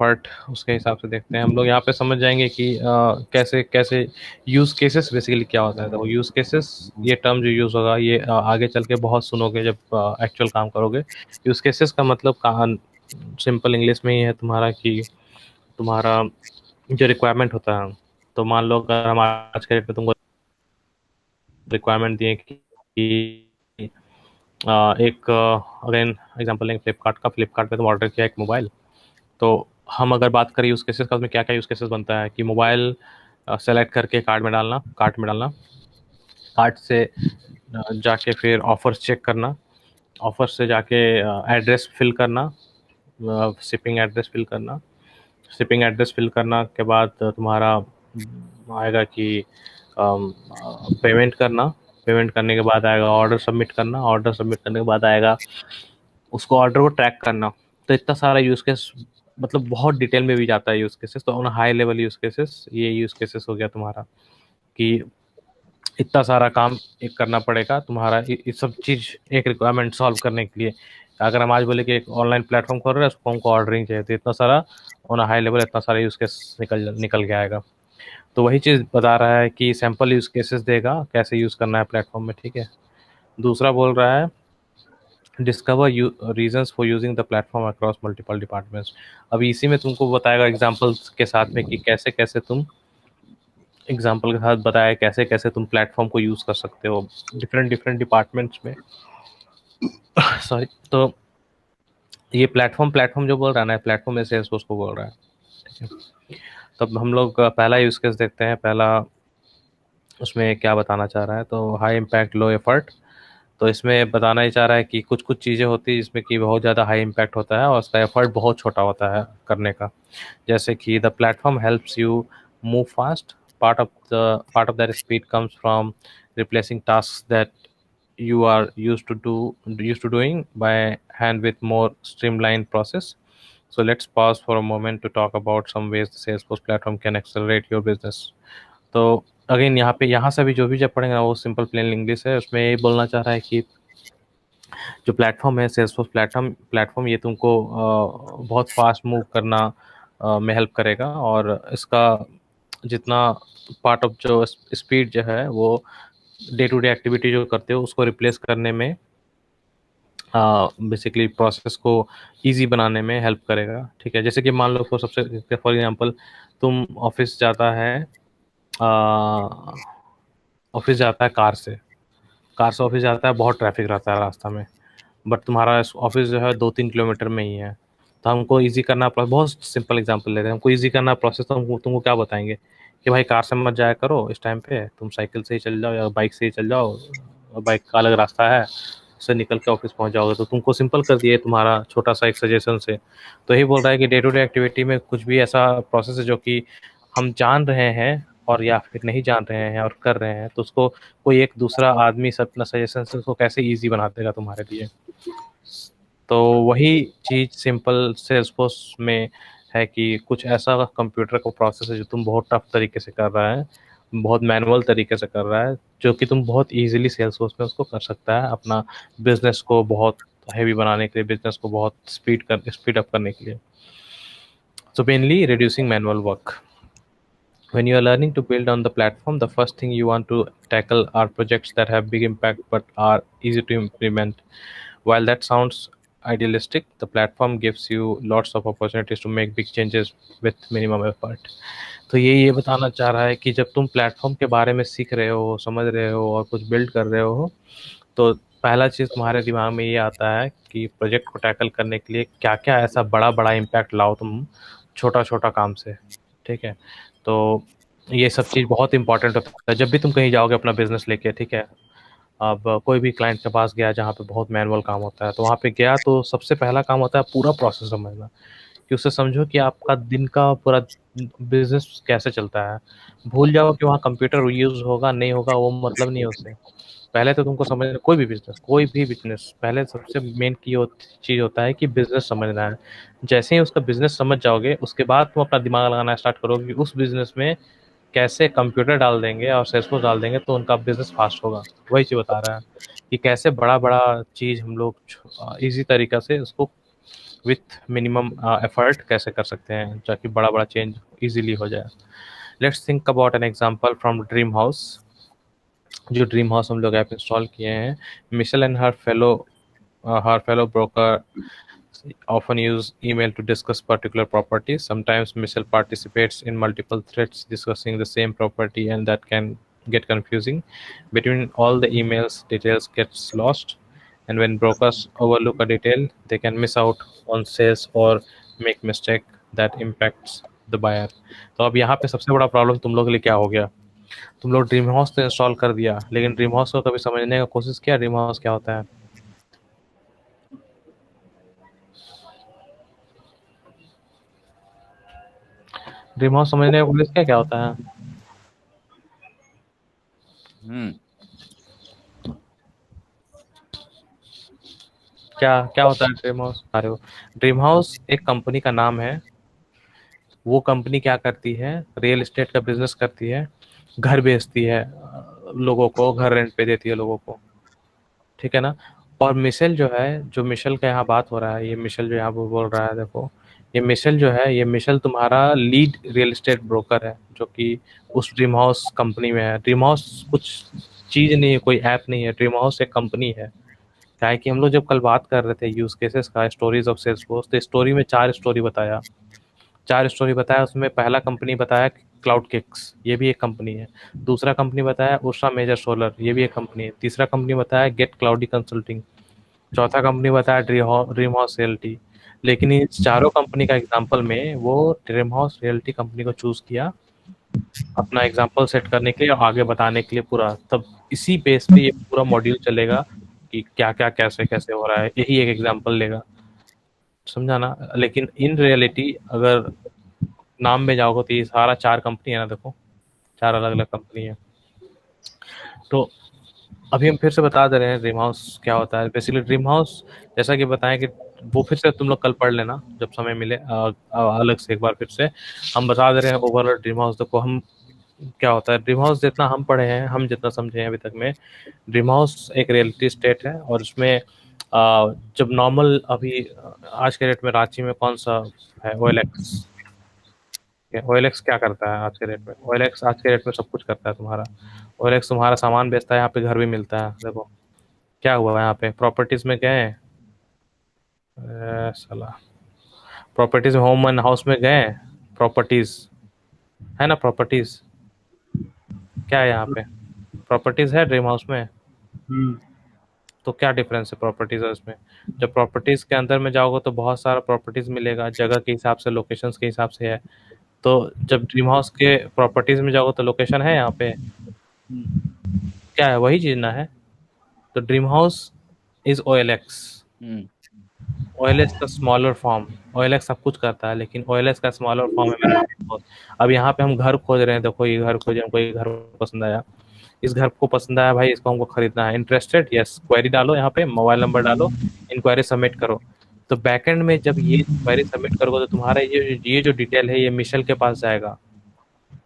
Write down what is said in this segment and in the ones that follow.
Part उसके हिसाब से देखते हैं हम लोग। यहाँ पे समझ जाएंगे कि कैसे कैसे यूज़ केसेस बेसिकली क्या होता है। तो यूज़ केसेस, ये टर्म जो यूज़ होगा ये आगे चल के बहुत सुनोगे जब एक्चुअल काम करोगे। यूज़ केसेस का मतलब कहाँ, सिंपल इंग्लिश में ही है तुम्हारा कि तुम्हारा जो रिक्वायरमेंट होता है। तो मान लो अगर हम आज के डेट में तुमको रिक्वायरमेंट दिए कि एक अगेन एग्जांपल लेंगे फ्लिपकार्ट का। फ्लिपकार्ट पे तुम ऑर्डर किया एक मोबाइल। तो हम अगर बात करें यूज़ केसेस का, उसमें क्या क्या यूज़ केसेस बनता है कि मोबाइल सेलेक्ट करके कार्ट में डालना, कार्ट से जाके फिर ऑफर्स चेक करना, ऑफर से जाके एड्रेस फिल करना, शिपिंग एड्रेस फिल करना, शिपिंग एड्रेस फिल करना के बाद तुम्हारा आएगा कि पेमेंट करना, पेमेंट करने के बाद आएगा ऑर्डर सबमिट करना, ऑर्डर सबमिट करने के बाद आएगा उसको ऑर्डर को ट्रैक करना। तो इतना सारा यूज़ केस, मतलब बहुत डिटेल में भी जाता है यूज़ केसेस। तो on high level use cases, ये यूज़ केसेस हो गया तुम्हारा कि इतना सारा काम एक करना पड़ेगा तुम्हारा, ये सब चीज़ एक रिक्वायरमेंट सॉल्व करने के लिए। अगर हम आज बोले कि एक ऑनलाइन प्लेटफॉर्म खोल रहे हैं, उसको हमको ऑर्डरिंग चाहिए, तो इतना सारा ऑन हाई लेवल इतना सारा यूज़ केस निकल निकल के आएगा। तो वही चीज़ बता रहा है कि सैम्पल यूज़ केसेस देगा कैसे यूज़ करना है प्लेटफॉर्म में, ठीक है। दूसरा बोल रहा है discover reasons for using the platform across multiple departments. अभी इसी में तुमको बताएगा एग्जांपल्स के साथ में कि कैसे कैसे तुम, एग्जांपल के साथ बताया कैसे कैसे तुम प्लेटफॉर्म को यूज़ कर सकते हो डिफरेंट डिफरेंट डिपार्टमेंट्स में। सॉरी। तो ये प्लेटफॉर्म प्लेटफॉर्म जो बोल रहा है ना, प्लेटफॉर्म में सेल्सफोर्स को बोल रहा है, ठीक है। तब हम लोग पहला यूज़ केस देखते हैं। पहला उसमें क्या बताना चाह रहा है, तो हाई इम्पैक्ट लो एफर्ट। तो इसमें बताना ही चाह रहा है कि कुछ कुछ चीज़ें होती हैं जिसमें कि बहुत ज़्यादा हाई इम्पैक्ट होता है और उसका एफर्ट बहुत छोटा होता है करने का। जैसे कि the platform helps you move fast, part of that speed comes from replacing task that you are used to doing by hand with more streamlined process. So let's pause for a moment to talk about some ways the Salesforce platform can accelerate your business. तो again यहाँ पे, यहाँ से भी जो भी जब पढ़ेंगे ना वो सिंपल प्लेन इंग्लिश है। उसमें ये बोलना चाह रहा है कि जो प्लेटफॉर्म है सेल्सफोर्स प्लेटफॉर्म प्लेटफॉर्म ये तुमको बहुत फास्ट मूव करना में हेल्प करेगा। और इसका जितना पार्ट ऑफ जो स्पीड जो है वो डे टू डे एक्टिविटी जो करते हो उसको रिप्लेस करने में, बेसिकली प्रोसेस को इजी बनाने में हेल्प करेगा, ठीक है। जैसे कि मान लो सबसे फॉर एग्जांपल तुम ऑफिस जाता है कार से ऑफिस जाता है, बहुत ट्रैफिक रहता है रास्ता में, बट तुम्हारा ऑफिस जो है 2-3 किलोमीटर में ही है। तो हमको इजी करना, बहुत सिंपल एग्जांपल लेते हैं, हमको इजी करना प्रोसेस, तो हमको तुमको क्या बताएंगे कि भाई कार से मत जाया करो इस टाइम पे, तुम साइकिल से ही चल जाओ या बाइक से ही चल जाओ, बाइक का अलग रास्ता है, उससे निकल के ऑफिस पहुंच जाओगे। तो तुमको सिंपल कर दिए तुम्हारा छोटा सा एक सजेशन से। तो यही बोल रहा है कि डे टू डे एक्टिविटी में कुछ भी ऐसा प्रोसेस है जो कि हम जान रहे हैं और या फिर नहीं जान रहे हैं और कर रहे हैं, तो उसको कोई एक दूसरा आदमी सब अपना सजेशन से उसको कैसे इजी बना देगा तुम्हारे लिए। तो वही चीज़ सिंपल सेल्सफोर्स में है कि कुछ ऐसा कंप्यूटर का प्रोसेस है जो तुम बहुत टफ तरीके से कर रहा है, बहुत मैनुअल तरीके से कर रहा है, जो कि तुम बहुत इजीली सेल्सफोर्स में उसको कर सकता है अपना बिजनेस को बहुत हैवी बनाने के लिए, बिजनेस को बहुत स्पीड अप करने के लिए। So mainly reducing manual work. When you are learning to build on the platform, the first thing you want to tackle are projects that have big impact but are easy to implement. While that sounds idealistic, the platform gives you lots of opportunities to make big changes with minimum effort. तो ये बताना चाह रहा है कि जब तुम platform के बारे में सीख रहे हो, समझ रहे हो और कुछ बिल्ड कर रहे हो, तो पहला चीज़ तुम्हारे दिमाग में ये आता है कि प्रोजेक्ट को टैकल करने के लिए क्या क्या ऐसा बड़ा बड़ा इम्पैक्ट लाओ तुम छोटा छोटा काम से, ठीक है। तो ये सब चीज़ बहुत इंपॉर्टेंट होता है जब भी तुम कहीं जाओगे अपना बिजनेस लेके, ठीक है। अब कोई भी क्लाइंट के पास गया जहाँ पे बहुत मैनुअल काम होता है, तो वहाँ पे गया तो सबसे पहला काम होता है पूरा प्रोसेस समझना, कि उससे समझो कि आपका दिन का पूरा बिजनेस कैसे चलता है। भूल जाओ कि वहाँ कंप्यूटर यूज़ होगा नहीं होगा, वो मतलब नहीं है उससे। पहले तो तुमको समझना, कोई भी बिजनेस पहले सबसे मेन की चीज़ होता है कि बिजनेस समझना है। जैसे ही उसका बिजनेस समझ जाओगे उसके बाद तुम अपना दिमाग लगाना स्टार्ट करोगे कि उस बिजनेस में कैसे कंप्यूटर डाल देंगे और सेल्सफोर्स डाल देंगे तो उनका बिजनेस फास्ट होगा। वही चीज़ बता रहा है कि कैसे बड़ा बड़ा चीज़ हम लोग इजी तरीका से उसको विथ मिनिमम एफर्ट कैसे कर सकते हैं ताकि बड़ा बड़ा चेंज इजीली हो जाए। Let's think about an example from dream house. जो ड्रीम हाउस हम लोग ऐप इंस्टॉल किए हैं, Michelle and her fellow broker often use email to discuss particular properties. Sometimes Michelle participates in multiple threads discussing the same property, and that can get confusing. Between all the emails, details gets lost, and when brokers overlook a detail, they can miss out on sales or make mistake that impacts the buyer. तो अब यहाँ पे सबसे बड़ा problem तुम लोग के लिए क्या हो गया? तुम लोग ड्रीम हाउस तो इंस्टॉल कर दिया, लेकिन ड्रीम हाउस को कभी समझने का कोशिश किया ड्रीम हाउस क्या होता है? ड्रीम हाउस समझने का कोशिश किया क्या होता है? क्या क्या होता है ड्रीम हाउस? अरे वो ड्रीम हाउस एक कंपनी का नाम है। वो कंपनी क्या करती है? रियल एस्टेट का बिजनेस करती है, घर बेचती है, लोगों को घर रेंट पे देती है लोगों को, ठीक है ना? और मिशेल जो है, जो मिशेल का यहाँ बात हो रहा है, ये मिशेल जो यहाँ पे बोल रहा है, देखो ये मिशेल जो है, ये मिशेल तुम्हारा लीड रियल एस्टेट ब्रोकर है जो कि उस ड्रीम हाउस कंपनी में है। ड्रीम हाउस कुछ चीज नहीं है, कोई ऐप नहीं है, ड्रीम हाउस एक कंपनी है। क्या है कि हम लोग जब कल बात कर रहे थे यूज केसेस का, स्टोरीज ऑफ सेल्सफोर्स, तो स्टोरी में चार स्टोरी बताया। उसमें पहला कंपनी बताया क्लाउड किक्स, ये भी एक कंपनी है। दूसरा कंपनी बताया उषा मेजर सोलर, ये भी एक कंपनी है। तीसरा कंपनी बताया गेट क्लाउडी कंसल्टिंग। चौथा कंपनी बताया ड्रीम हाउस रियल्टी। लेकिन इन चारों कंपनी का एग्जाम्पल में वो ड्रीम हाउस रियल्टी कंपनी को चूज किया अपना एग्जाम्पल सेट करने के लिए और आगे बताने के लिए पूरा। तब इसी बेस पे ये पूरा मॉड्यूल चलेगा कि क्या क्या कैसे कैसे हो रहा है, यही एक एग्जाम्पल लेगा, समझा ना? लेकिन इन रियलिटी अगर नाम में जाओगे तो ये सारा चार कंपनी है ना, देखो चार अलग अलग कंपनी है। तो अभी हम फिर से बता दे रहे हैं ड्रीम हाउस क्या होता है। बेसिकली ड्रीम हाउस जैसा कि बताएं कि वो फिर से तुम लोग कल पढ़ लेना जब समय मिले, अलग से एक बार फिर से हम बता दे रहे हैं ओवरऑल ड्रीम हाउस। देखो हम क्या होता है ड्रीम हाउस, जितना हम पढ़े हैं, हम जितना समझे हैं अभी तक में, ड्रीम हाउस एक रियलिटी स्टेट है। और उसमें जब नॉर्मल अभी आज के डेट में रांची में कौन सा है? OLX। OLX क्या करता है आज के डेट में? OLX आज के डेट में सब कुछ करता है तुम्हारा। OLX तुम्हारा सामान बेचता है, यहाँ पे घर भी मिलता है। देखो क्या हुआ है यहाँ पे, प्रॉपर्टीज में गए, साला प्रॉपर्टीज में, होम एंड हाउस में गए, प्रॉपर्टीज है ना, प्रॉपर्टीज क्या है यहाँ पे? प्रॉपर्टीज है ड्रीम हाउस में। तो क्या डिफरेंस है प्रॉपर्टीज और इसमें? जब प्रॉपर्टीज के अंदर में जाओगे तो बहुत सारा प्रॉपर्टीज मिलेगा, जगह के हिसाब से, लोकेशंस के हिसाब से है। तो जब ड्रीम हाउस के प्रॉपर्टीज में जाओगे तो लोकेशन है यहाँ पे, क्या है? वही चीज ना है। तो dream house is OLX। OLX का स्मॉलर फॉर्म। OLX सब कुछ करता है लेकिन OLX का स्मॉलर फॉर्म है मेरा ड्रीम हाउस। अब यहाँ पे हम घर खोज रहे हैं, देखो ये घर खोजे, हमको ये घर पसंद आया, इस घर को पसंद आया भाई, इसको हमको खरीदना है, इंटरेस्टेड, यस, क्वेरी डालो, यहाँ पे मोबाइल नंबर डालो, इंक्वायरी सबमिट करो। तो बैकएंड में जब ये क्वेरी सबमिट करोगे तो तुम्हारा ये जो डिटेल है ये मिशेल के पास जाएगा।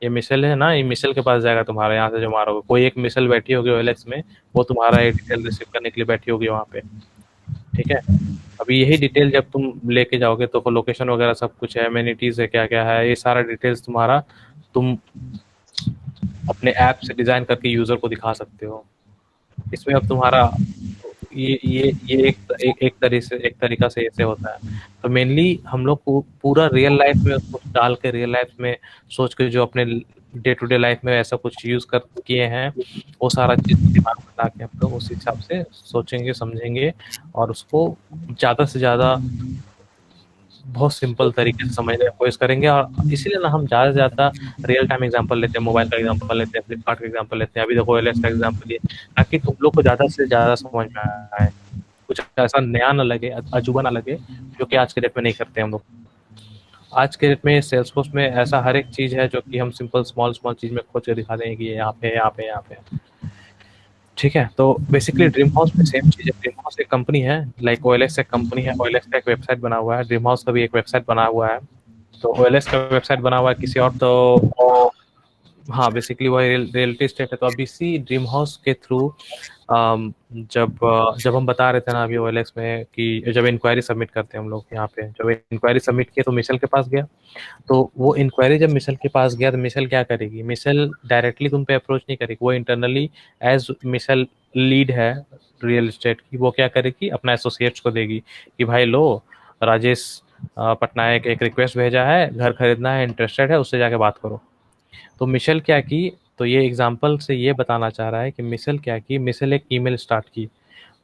ये मिशेल है ना, ये मिशेल के पास जाएगा तुम्हारा। यहाँ से जो मारोगे, कोई एक मिशेल बैठी होगी OLX में, वो तुम्हारा ये डिटेल रिसीव करने के लिए बैठी होगी वहाँ पे, ठीक है? अभी यही डिटेल जब तुम लेके जाओगे तो लोकेशन वगैरह सब कुछ है, एमेनिटीज है, क्या क्या है, ये सारा डिटेल्स तुम्हारा तुम अपने ऐप से डिजाइन करके यूजर को दिखा सकते हो। इसमें अब तुम्हारा ये एक तरीका से ऐसे होता है। तो मेनली हम लोग को पूरा रियल लाइफ में उसको डाल के, रियल लाइफ में सोच के, जो अपने डे टू डे लाइफ में ऐसा कुछ यूज कर किए हैं, वो सारा चीज दिमाग में ला के हम लोग उस हिसाब से सोचेंगे, समझेंगे और उसको ज्यादा से ज्यादा बहुत सिंपल तरीके से समझने की कोशिश करेंगे। और इसीलिए ना हम ज्यादा से ज्यादा रियल टाइम एग्जांपल लेते हैं, मोबाइल का एग्जांपल लेते हैं, फ्लिपकार्ट का एग्जांपल लेते हैं, अभी देखो OLX का एग्जांपल लिए, ताकि तुम लोग को ज्यादा से ज्यादा समझ में आए, कुछ ऐसा नया ना लगे, अजूबा ना लगे, जो कि आज के डेट में नहीं करते हम लोग। आज के डेट में सेल्सफोर्स में ऐसा हर एक चीज है जो कि हम सिंपल स्मॉल स्मॉल चीज में खोज के दिखा देंगे कि ये यहाँ पे, यहाँ पे, यहाँ पे, ठीक है? तो बेसिकली ड्रीम हाउस में सेम चीज है। ड्रीम हाउस एक कंपनी है, लाइक OLX एक कंपनी है, OLX का एक वेबसाइट बना हुआ है, ड्रीम हाउस का भी एक वेबसाइट बना हुआ है। तो OLX का वेबसाइट बना हुआ है किसी और, तो हाँ बेसिकली वही रियलिटी स्टेट है। तो अब इसी ड्रीम हाउस के थ्रू जब हम बता रहे थे ना अभी OLX में कि जब इंक्वायरी सबमिट करते हैं हम लोग यहाँ पे, जब इंक्वायरी सबमिट किया तो मिशेल के पास गया। तो वो इंक्वायरी जब मिशेल के पास गया तो मिशेल क्या करेगी, मिशेल डायरेक्टली तुम पे अप्रोच नहीं करेगी, वो इंटरनली एज मिशेल लीड है रियल एस्टेट की, वो क्या करेगी अपना एसोसिएट्स को देगी कि भाई लो राजेश पटनायक एक रिक्वेस्ट भेजा है, घर खरीदना है, इंटरेस्टेड है, उससे जाके बात करो। तो मिशेल क्या की, तो ये एग्जाम्पल से ये बताना चाह रहा है कि मिशेल क्या की, मिशेल एक ईमेल स्टार्ट की।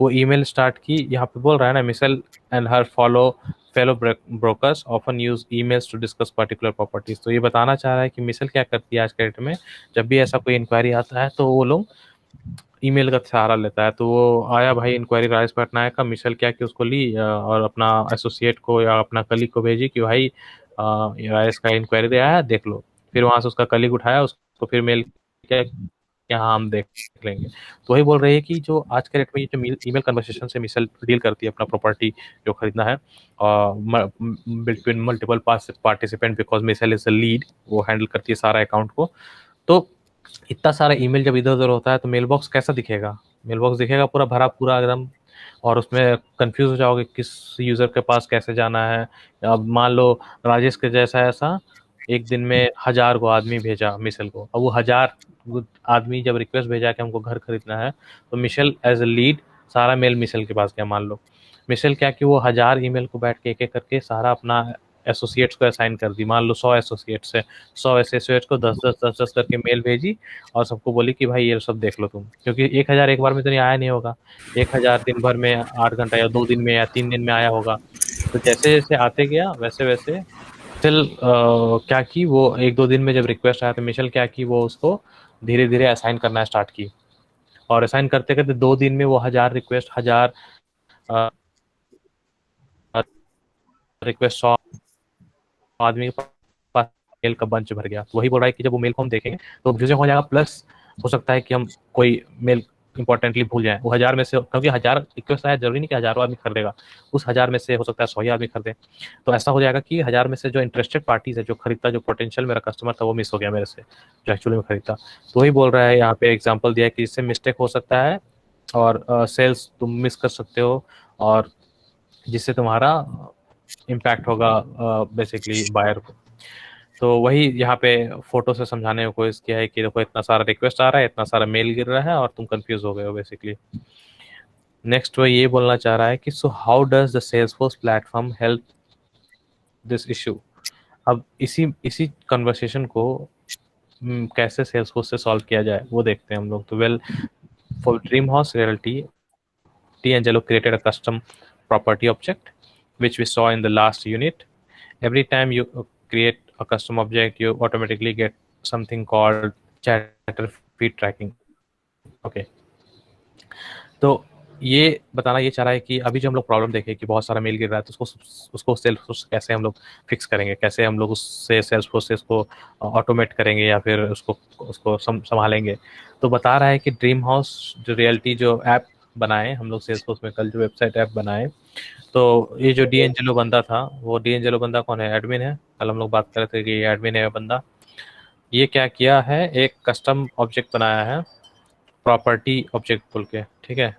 वो ईमेल स्टार्ट की, यहाँ पे बोल रहा है ना Michelle and her fellow brokers often use emails to discuss particular properties. तो ये बताना चाह रहा है कि मिशेल क्या करती है आज के डेट में, जब भी ऐसा कोई इंक्वायरी आता है तो वो लोग ईमेल का सहारा लेता है। तो वो आया भाई इंक्वायरी राजेश पटनायक का, मिशेल क्या कि उसको ली और अपना एसोसिएट को या अपना कलीग को भेजी कि भाई ये राजेश का इंक्वायरी आया है, देख लो। फिर वहां से उसका कलीग उठाया, उसको फिर मेल किया कि हाँ हम देख लेंगे। तो वही बोल रही है कि जो आज के डेट में ये जो ईमेल कन्वर्सेशन से मिशेल डील करती है अपना प्रॉपर्टी जो खरीदना है between multiple participant, because Michelle is the lead, वो हैंडल करती है सारा अकाउंट को। तो इतना सारा ईमेल जब इधर उधर होता है तो मेल बॉक्स कैसा दिखेगा, मेल बॉक्स दिखेगा पूरा भरा पूरा एकदम, और उसमें कंफ्यूज हो जाओगे किस यूज़र के पास कैसे जाना है। अब मान लो राजेश के जैसा ऐसा एक दिन में 1000 को आदमी भेजा मिशेल को, अब वो 1000 आदमी जब रिक्वेस्ट भेजा कि हमको घर खरीदना है, तो मिशेल एज ए लीड सारा मेल मिशेल के पास गया। मान लो मिशेल क्या कि वो 1000 ईमेल को बैठ के एक एक करके सारा अपना एसोसिएट्स को असाइन कर दी। मान लो 100 एसोसिएट्स है, 100 एसोसिएट्स को 10 10 10 10 करके मेल भेजी और सबको बोली कि भाई ये सब देख लो तुम, क्योंकि 1000 एक बार में तो नहीं आया नहीं होगा, 1000 दिन भर में 8 घंटा या 2 दिन में या 3 दिन में आया होगा। तो जैसे जैसे आते गया वैसे वैसे मिशेल क्या की, वो 1 2 दिन में जब रिक्वेस्ट आया तो मिशेल क्या की, वो उसको धीरे धीरे असाइन करना स्टार्ट की। और असाइन करते करते 2 दिन में वो 1000 रिक्वेस्ट, 1000 रिक्वेस्ट 100 आदमी के पास मेल का बंच भर गया। तो वही बोल रहा है कि जब वो मेल को हम देखेंगे तो कंफ्यूजन हो जाएगा, प्लस हो सकता है कि हम कोई मेल इंपॉर्टेंटली भूल जाए। वो 1000 में से, क्योंकि 1000 रिक्वेस्ट आया, जरूरी नहीं कि हजारों आदमी खरीदेगा, उस 1000 में से हो सकता है 100 ही आदमी खरीदे। तो ऐसा हो जाएगा कि 1000 में से जो इंटरेस्टेड पार्टीज है, जो खरीदता, जो पोटेंशियल मेरा कस्टमर था, वो मिस हो गया मेरे से, जो एक्चुअली में खरीदता। तो वही बोल रहा है यहाँ पे एग्जाम्पल दिया है कि इससे मिस्टेक हो सकता है और सेल्स तुम मिस कर सकते हो, और जिससे तुम्हारा इम्पैक्ट होगा बेसिकली बायर को। तो वही यहाँ पे फोटो से समझाने की कोशिश किया है कि देखो इतना सारा रिक्वेस्ट आ रहा है, इतना सारा मेल गिर रहा है और तुम कंफ्यूज हो गए हो बेसिकली। नेक्स्ट वो ये बोलना चाह रहा है कि so how does the Salesforce platform help this issue. अब इसी इसी कन्वर्सेशन को कैसे सेल्सफोर्स से सॉल्व किया जाए वो देखते हैं हम लोग। तो well, for dream house realty, D'Angelo created a custom property object, which we saw in the last unit. Every time you create a custom object, you automatically get something called chatter feed tracking. Okay. तो ये बताना ये चाह रहा है कि अभी जो हम लोग प्रॉब्लम देखें कि बहुत सारा मेल गिर रहा है, तो उसको सेल्सफोर्स कैसे हम लोग फिक्स करेंगे, कैसे हम लोग उससे सेल्सफोर्स से उसको ऑटोमेट करेंगे या फिर उसको उसको संभालेंगे। तो बता रहा है कि ड्रीम हाउस जो रियलिटी जो ऐप बनाए हम लोग सेल्सफोर्स में, कल जो वेबसाइट ऐप बनाए, तो ये जो D'Angelo बंदा था, वो D'Angelo बंदा कौन है, एडमिन है। कल हम लोग बात कर रहे थे कि ये एडमिन है बंदा। ये क्या किया है, एक कस्टम ऑब्जेक्ट बनाया है, प्रॉपर्टी ऑब्जेक्ट बोल के, ठीक है।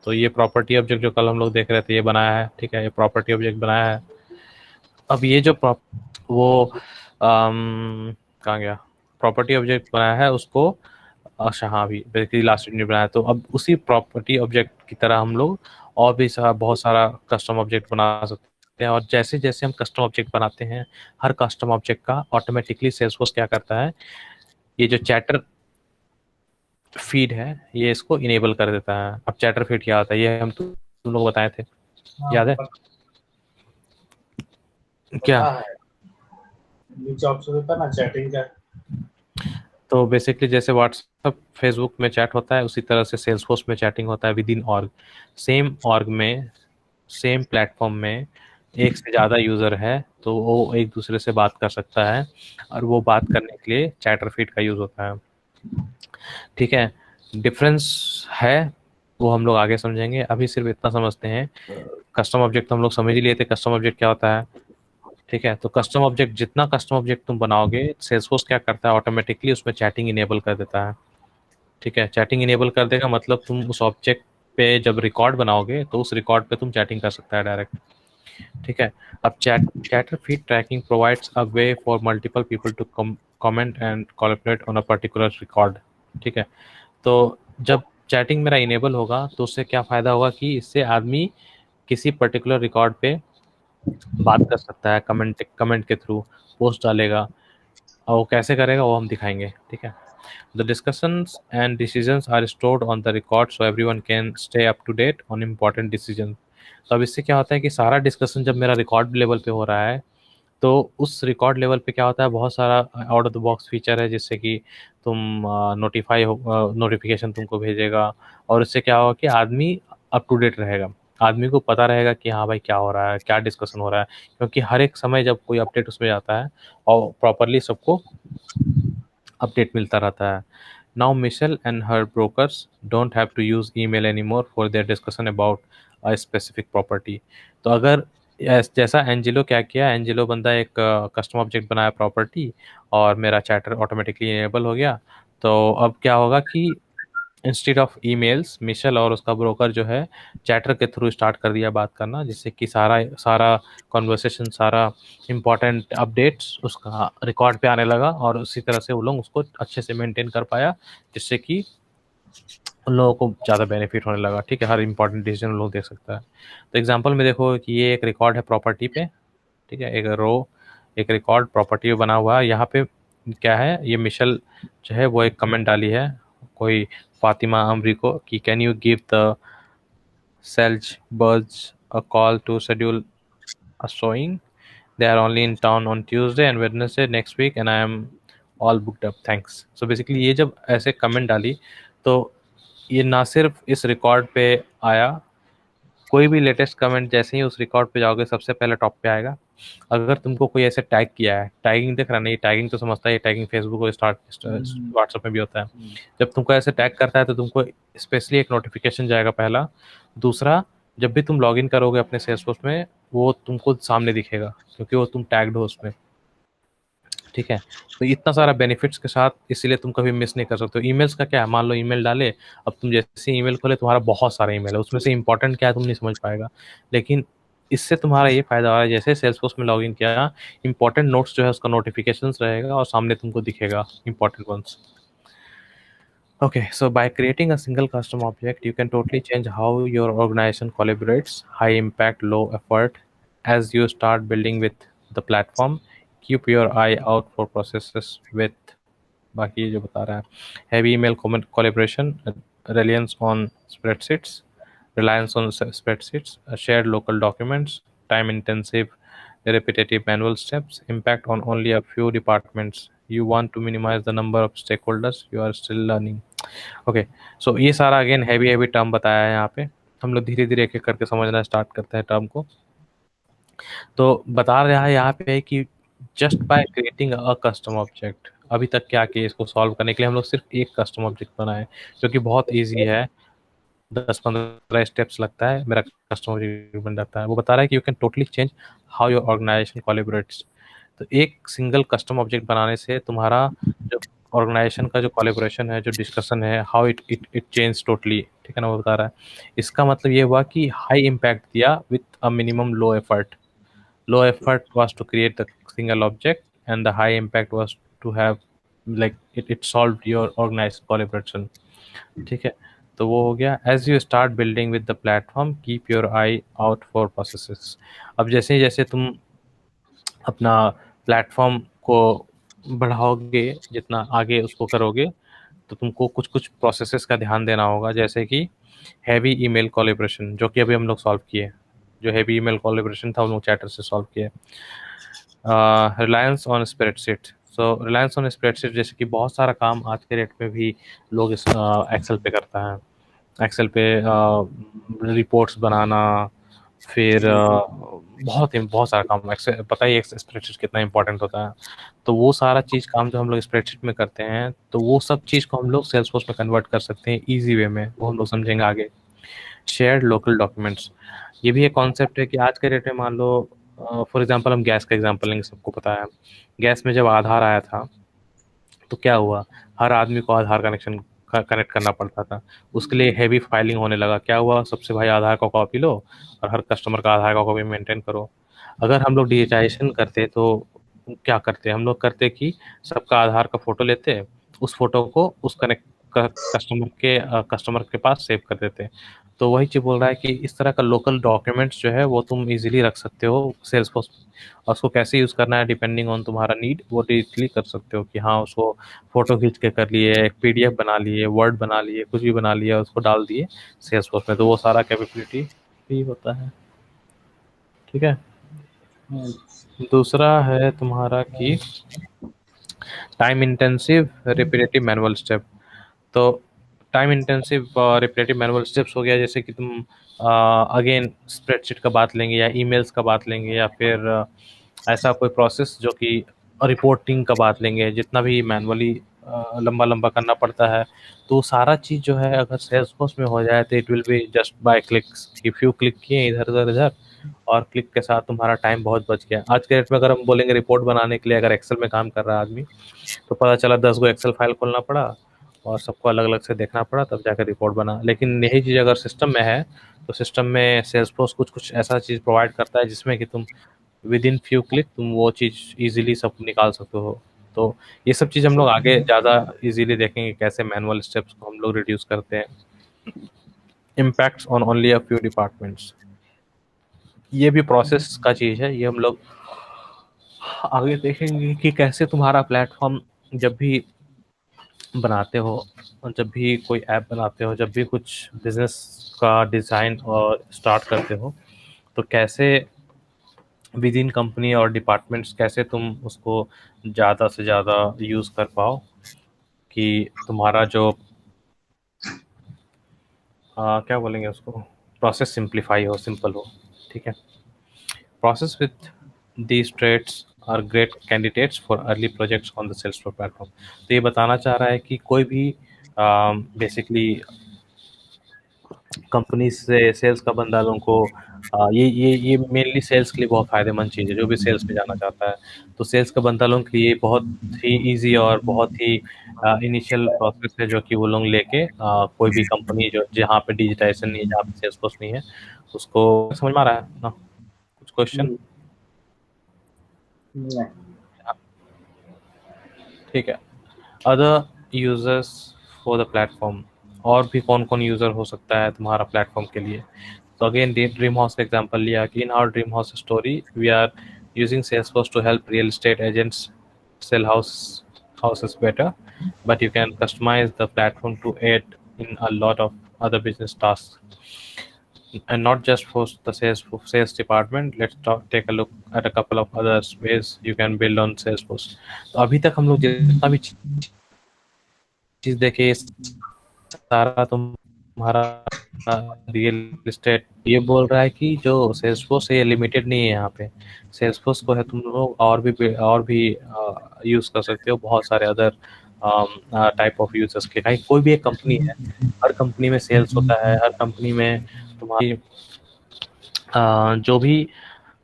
तो ये प्रॉपर्टी ऑब्जेक्ट जो कल हम लोग देख रहे थे ये बनाया है, ठीक है, ये प्रॉपर्टी ऑब्जेक्ट बनाया है। अब ये जो वो कहाँ गया, प्रॉपर्टी ऑब्जेक्ट बनाया है उसको, अच्छा हाँ अभी बेसिकली लास्ट यूनिट बनाया। तो अब उसी प्रॉपर्टी ऑब्जेक्ट की तरह हम लोग और भी बहुत सारा कस्टम ऑब्जेक्ट बना सकते हैं। और जैसे जैसे हम कस्टम ऑब्जेक्ट बनाते हैं, हर कस्टम ऑब्जेक्ट का ऑटोमेटिकली सेल्सफोर्स क्या करता है, ये जो चैटर फीड है ये इसको इनेबल कर देता है। अब चैटर फीड क्या होता है, ये हम तुम लोग बताए थे, याद है क्या? नीचे ऑप्शन होता है ना चैटिंग का। तो बेसिकली जैसे व्हाट्सएप फेसबुक में चैट होता है, उसी तरह से सेल्सफोर्स में चैटिंग होता है with in org. Same org में, सेम प्लेटफॉर्म में एक से ज़्यादा यूज़र है तो वो एक दूसरे से बात कर सकता है, और वो बात करने के लिए चैटर फीड का यूज़ होता है, ठीक है। डिफरेंस है वो हम लोग आगे समझेंगे, अभी सिर्फ इतना समझते हैं। कस्टम ऑब्जेक्ट तो हम लोग समझ ही लिए थे, कस्टम ऑब्जेक्ट क्या होता है। ठीक है, तो कस्टम ऑब्जेक्ट, जितना कस्टम ऑब्जेक्ट तुम बनाओगे, सेल्सफोर्स क्या करता है, ऑटोमेटिकली उसमें चैटिंग इनेबल कर देता है। ठीक है, चैटिंग इनेबल कर देगा मतलब तुम उस ऑब्जेक्ट पे जब रिकॉर्ड बनाओगे तो उस रिकॉर्ड पे तुम चैटिंग कर सकता है डायरेक्ट। ठीक है, अब chatter feed tracking provides a way for multiple people to comment and collaborate on a particular record. ठीक है, तो जब चैटिंग मेरा इनेबल होगा तो उससे क्या फ़ायदा होगा कि इससे आदमी किसी पर्टिकुलर रिकॉर्ड पे बात कर सकता है, कमेंट कमेंट के थ्रू पोस्ट डालेगा, और वो कैसे करेगा वो हम दिखाएंगे। ठीक है, the discussions and decisions are stored on the record so everyone can stay up to date on important decision. तो अब इससे क्या होता है कि सारा डिस्कशन जब मेरा रिकॉर्ड लेवल पे हो रहा है, तो उस रिकॉर्ड लेवल पे क्या होता है, बहुत सारा out of the box feature है जिससे कि तुम नोटिफिकेशन तुमको भेजेगा, और इससे क्या होगा कि आदमी अप टू डेट रहेगा, आदमी को पता रहेगा कि हाँ भाई क्या हो रहा है, क्या डिस्कशन हो रहा है, क्योंकि हर एक समय जब कोई अपडेट उसमें जाता है और प्रॉपरली सबको अपडेट मिलता रहता है। Now Michelle and her brokers don't have to use email anymore for their discussion about a specific property. तो अगर जैसा एंजेलो क्या किया, एंजेलो बंदा एक कस्टम ऑब्जेक्ट बनाया प्रॉपर्टी, और मेरा चैटर ऑटोमेटिकली इनेबल हो गया। तो अब क्या होगा कि इंस्टेड ऑफ ईमेल्स, मिशेल और उसका ब्रोकर जो है चैटर के थ्रू स्टार्ट कर दिया बात करना, जिससे कि सारा सारा कॉन्वर्सेशन, सारा इम्पोर्टेंट अपडेट्स उसका रिकॉर्ड पे आने लगा, और उसी तरह से वो लोग उसको अच्छे से मेंटेन कर पाया, जिससे कि उन लोगों को ज़्यादा बेनिफिट होने लगा। ठीक है, हर इंपॉर्टेंट डिसीजन लोग देख सकता है। तो एग्जांपल में देखो कि ये एक रिकॉर्ड है प्रॉपर्टी पे। ठीक है, एक रो, एक रिकॉर्ड प्रॉपर्टी पे बना हुआ है। यहाँ पे क्या है, ये मिशेल जो है वो एक कमेंट डाली है कोई फातिमा अमरी को कि can you give the sales birds a call to schedule a showing, they are only in town on Tuesday and Wednesday next week and I am all booked up, thanks। so basically ये जब ऐसे comment डाली, तो ये ना सिर्फ इस record पे आया, कोई भी लेटेस्ट कमेंट जैसे ही उस रिकॉर्ड पे जाओगे सबसे पहले टॉप पे आएगा। अगर तुमको कोई ऐसे टैग किया है, टैगिंग देख रहा नहीं, टैगिंग तो समझता है, टैगिंग फेसबुक और स्टार्ट व्हाट्सएप में भी होता है। जब तुमको ऐसे टैग करता है तो तुमको स्पेशली एक नोटिफिकेशन जाएगा पहला। दूसरा, जब भी तुम लॉगिन करोगे अपने सेल्सफोर्स में, वो तुमको सामने दिखेगा क्योंकि वो तुम टैग्ड हो उसमें। ठीक है, तो इतना सारा बेनिफिट्स के साथ, इसीलिए तुम कभी मिस नहीं कर सकते हो। ईमेल्स का क्या है, मान लो ईमेल डाले, अब तुम जैसे ईमेल खोले तुम्हारा बहुत सारा ईमेल है, उसमें से इंपॉर्टेंट क्या है तुम नहीं समझ पाएगा। लेकिन इससे तुम्हारा ये फायदा हो रहा है, जैसे सेल्सफोर्स में लॉगिन किया, इंपॉर्टेंट नोट्स जो है उसका नोटिफिकेशंस रहेगा और सामने तुमको दिखेगा important ones. Okay, so by creating a single custom object, you can totally change how your organization collaborates. High impact, low effort. As you start building with the platform, keep your eye out for processes with बाकी जो बता रहा है, heavy email collaboration, reliance on spreadsheets, shared local documents, time intensive, repetitive manual steps, impact on only a few departments. You want to minimize the number of stakeholders. You are still learning. Okay, so ये सारा again heavy heavy term बताया है यहाँ पे। हम लोग धीरे धीरे एक एक करके समझना स्टार्ट करते हैं टर्म को। तो बता रहा है यहाँ पे कि just by creating a custom object, अभी तक क्या किया, इसको सॉल्व करने के लिए हम लोग सिर्फ एक कस्टम ऑब्जेक्ट बनाए, जो कि बहुत ईजी है, 10-15 स्टेप्स लगता है, मेरा कस्टम ऑब्जेक्ट बन जाता है। वो बता रहा है कि you can totally change how your organization collaborates. तो एक सिंगल कस्टम ऑब्जेक्ट बनाने से तुम्हारा जो ऑर्गेनाइजेशन का जो कोलैबोरेशन है, जो डिस्कशन है, how it it it change totally. ठीक है ना, वो बता रहा है। इसका मतलब ये हुआ कि हाई इम्पैक्ट दिया with a minimum low effort. Low effort was to create the single object, and the high impact was to have like it solved your organized collaboration। ठीक है, तो वो हो गया। As you start building with the platform, keep your eye out for processes. अब जैसे जैसे तुम अपना प्लेटफॉर्म को बढ़ाओगे, जितना आगे उसको करोगे, तो तुमको कुछ कुछ प्रोसेसेस का ध्यान देना होगा, जैसे कि हैवी ईमेल कोलैबोरेशन, जो कि अभी हम लोग सॉल्व किए। जो हैवी ईमेल कोलैबोरेशन था, हम लोग चैटर से सॉल्व किए। Reliance on spreadsheet, so reliance on spreadsheet, जैसे कि बहुत सारा काम आज के डेट में भी लोग इस एक्सेल पे करता है। एक्सेल पे रिपोर्ट्स बनाना, फिर बहुत सारा काम एक्सेल, पता ही स्प्रेडशीट कितना इंपॉर्टेंट होता है। तो वो सारा चीज़ काम जो हम लोग स्प्रेडशीट में करते हैं, तो वो सब चीज़ को हम लोग सेल्सफोर्स में कन्वर्ट कर सकते हैं ईजी वे में, वो हम लोग समझेंगे आगे। शेयर्ड लोकल डॉक्यूमेंट्स, ये भी एक कॉन्सेप्ट है कि आज के डेट में मान लो फॉर एग्जांपल हम गैस का एग्जांपल लेंगे, सबको पता है गैस में जब आधार आया था तो क्या हुआ, हर आदमी को आधार कनेक्शन कनेक्ट करना पड़ता था, उसके लिए हैवी फाइलिंग होने लगा। क्या हुआ, सबसे भाई आधार का कॉपी लो और हर कस्टमर का आधार का कॉपी मेंटेन करो। अगर हम लोग डिजिटाइजेशन करते तो क्या करते, हम लोग करते कि सबका आधार का फोटो लेते, उस फोटो को उस कनेक्ट कस्टमर के पास सेव कर देते। तो वही चीज बोल रहा है कि इस तरह का लोकल डॉक्यूमेंट्स जो है वो तुम इजीली रख सकते हो सेल्स फोर्स, और उसको कैसे यूज़ करना है डिपेंडिंग ऑन तुम्हारा नीड, वो डिजिटली कर सकते हो कि हाँ उसको फोटो खींच के कर लिए, एक पीडीएफ बना लिए, वर्ड बना लिए, कुछ भी बना लिया उसको डाल दिए सेल्स फोर्स में, तो वो सारा कैपेबिलिटी भी होता है। ठीक है। दूसरा है तुम्हारा कि time intensive repetitive manual step. तो time intensive repetitive manual steps हो गया, जैसे कि तुम अगेन स्प्रेडशीट का बात लेंगे या ईमेल्स का बात लेंगे या फिर ऐसा कोई प्रोसेस जो कि रिपोर्टिंग का बात लेंगे, जितना भी मैनुअली लंबा लंबा करना पड़ता है, तो सारा चीज़ जो है अगर सेल्स फोर्स में हो जाए तो it will be just by clicks, कि फ्यू क्लिक किए इधर उधर इधर, और क्लिक के साथ तुम्हारा टाइम बहुत बच गया। आज के डेट में अगर हम बोलेंगे रिपोर्ट बनाने के लिए, अगर एक्सेल में काम कर रहा है आदमी, तो पता चला 10 गो एक्सेल फाइल खोलना पड़ा और सबको अलग अलग से देखना पड़ा, तब जाकर रिपोर्ट बना। लेकिन यही चीज़ अगर सिस्टम में है तो सिस्टम में सेल्सफोर्स कुछ कुछ ऐसा चीज़ प्रोवाइड करता है जिसमें कि तुम विद इन फ्यू क्लिक तुम वो चीज़ इजीली सब निकाल सकते हो। तो ये सब चीज़ हम लोग आगे ज़्यादा इजीली देखेंगे कैसे मैनुअल स्टेप्स को हम लोग रिड्यूस करते हैं। Impacts on only a few departments, ये भी प्रोसेस का चीज़ है, ये हम लोग आगे देखेंगे कि कैसे तुम्हारा प्लेटफॉर्म जब भी बनाते हो, और जब भी कोई ऐप बनाते हो, जब भी कुछ बिजनेस का डिज़ाइन और स्टार्ट करते हो, तो कैसे विद इन कंपनी और डिपार्टमेंट्स कैसे तुम उसको ज़्यादा से ज़्यादा यूज़ कर पाओ कि तुम्हारा जो क्या बोलेंगे उसको, प्रोसेस सिंप्लीफाई हो, सिंपल हो। ठीक है। Process with these traits are great candidates for early projects on the Salesforce platform। तो ये बताना चाह रहा है कि कोई भी बेसिकली कंपनी से सेल्स का बंदा लोगों को ये मेनली सेल्स के लिए बहुत फायदेमंद चीज़ है, जो भी सेल्स में जाना चाहता है। तो सेल्स का बंदा लोगों के लिए बहुत ही इजी और बहुत ही इनिशियल प्रोसेस है जो कि वो लोग लेके कोई भी कंपनी जो जहाँ पे डिजिटाइजेशन नहीं है, जहाँ पे सेल्स फोर्स नहीं है, उसको समझ में आ रहा है ना? कुछ क्वेश्चन? नहीं। ठीक है। Other users for the platform, और भी कौन कौन यूजर हो सकता है तुम्हारा प्लेटफॉर्म के लिए? तो अगेन ड्रीम हाउस का एग्जांपल लिया कि in our dream house story we are using Salesforce to help real estate agents sell houses better, but you can customize the platform to aid in a lot of other business tasks and not just for the sales department. Take a look at a couple of other ways you can build on Salesforce। तो अभी तक हम लोग जितना भी चीज देखे, सारा तुम्हारा रियल एस्टेट ये बोल रहा है कि जो सेल्सफोर्स है ये लिमिटेड नहीं है। यहाँ पे सेल्सफोर्स को है तुम लोग और भी यूज कर सकते हो, बहुत सारे अदर टाइप ऑफ यूजर्स के लिए। कोई भी एक कंपनी है, हर कंपनी में सेल्स होता है, हर कंपनी में तुम्हारी जो भी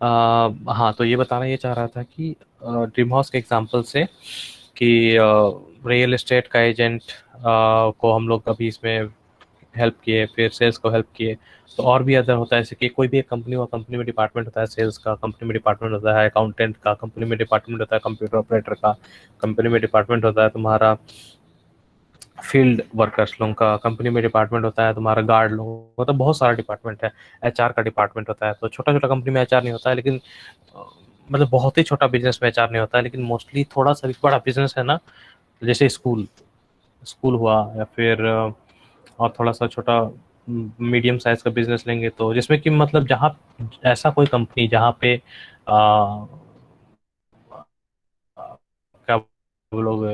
हाँ, तो ये बताना ये चाह रहा था कि ड्रीम हाउस के एग्जांपल से कि रियल एस्टेट का एजेंट को हम लोग अभी इसमें हेल्प किए, फिर सेल्स को हेल्प किए, तो और भी अदर होता है जैसे कि कोई भी एक कंपनी हो, कंपनी में डिपार्टमेंट होता है सेल्स का, कंपनी में डिपार्टमेंट होता है अकाउंटेंट का, कंपनी में डिपार्टमेंट होता है कंप्यूटर ऑपरेटर का, कंपनी में डिपार्टमेंट होता है तुम्हारा फील्ड वर्कर्स लोगों का, कंपनी में डिपार्टमेंट होता है तुम्हारा गार्ड लोगों का, मतलब बहुत सारा डिपार्टमेंट है। एचआर का डिपार्टमेंट होता है, तो छोटा छोटा कंपनी में एचआर नहीं होता है, लेकिन मतलब बहुत ही छोटा बिजनेस में एचआर नहीं होता है, लेकिन मोस्टली थोड़ा सा भी बड़ा बिजनेस है ना, जैसे स्कूल स्कूल हुआ, या फिर और थोड़ा सा छोटा मीडियम साइज का बिजनेस लेंगे, तो जिसमें कि मतलब जहाँ ऐसा कोई कंपनी जहाँ पे क्या लोग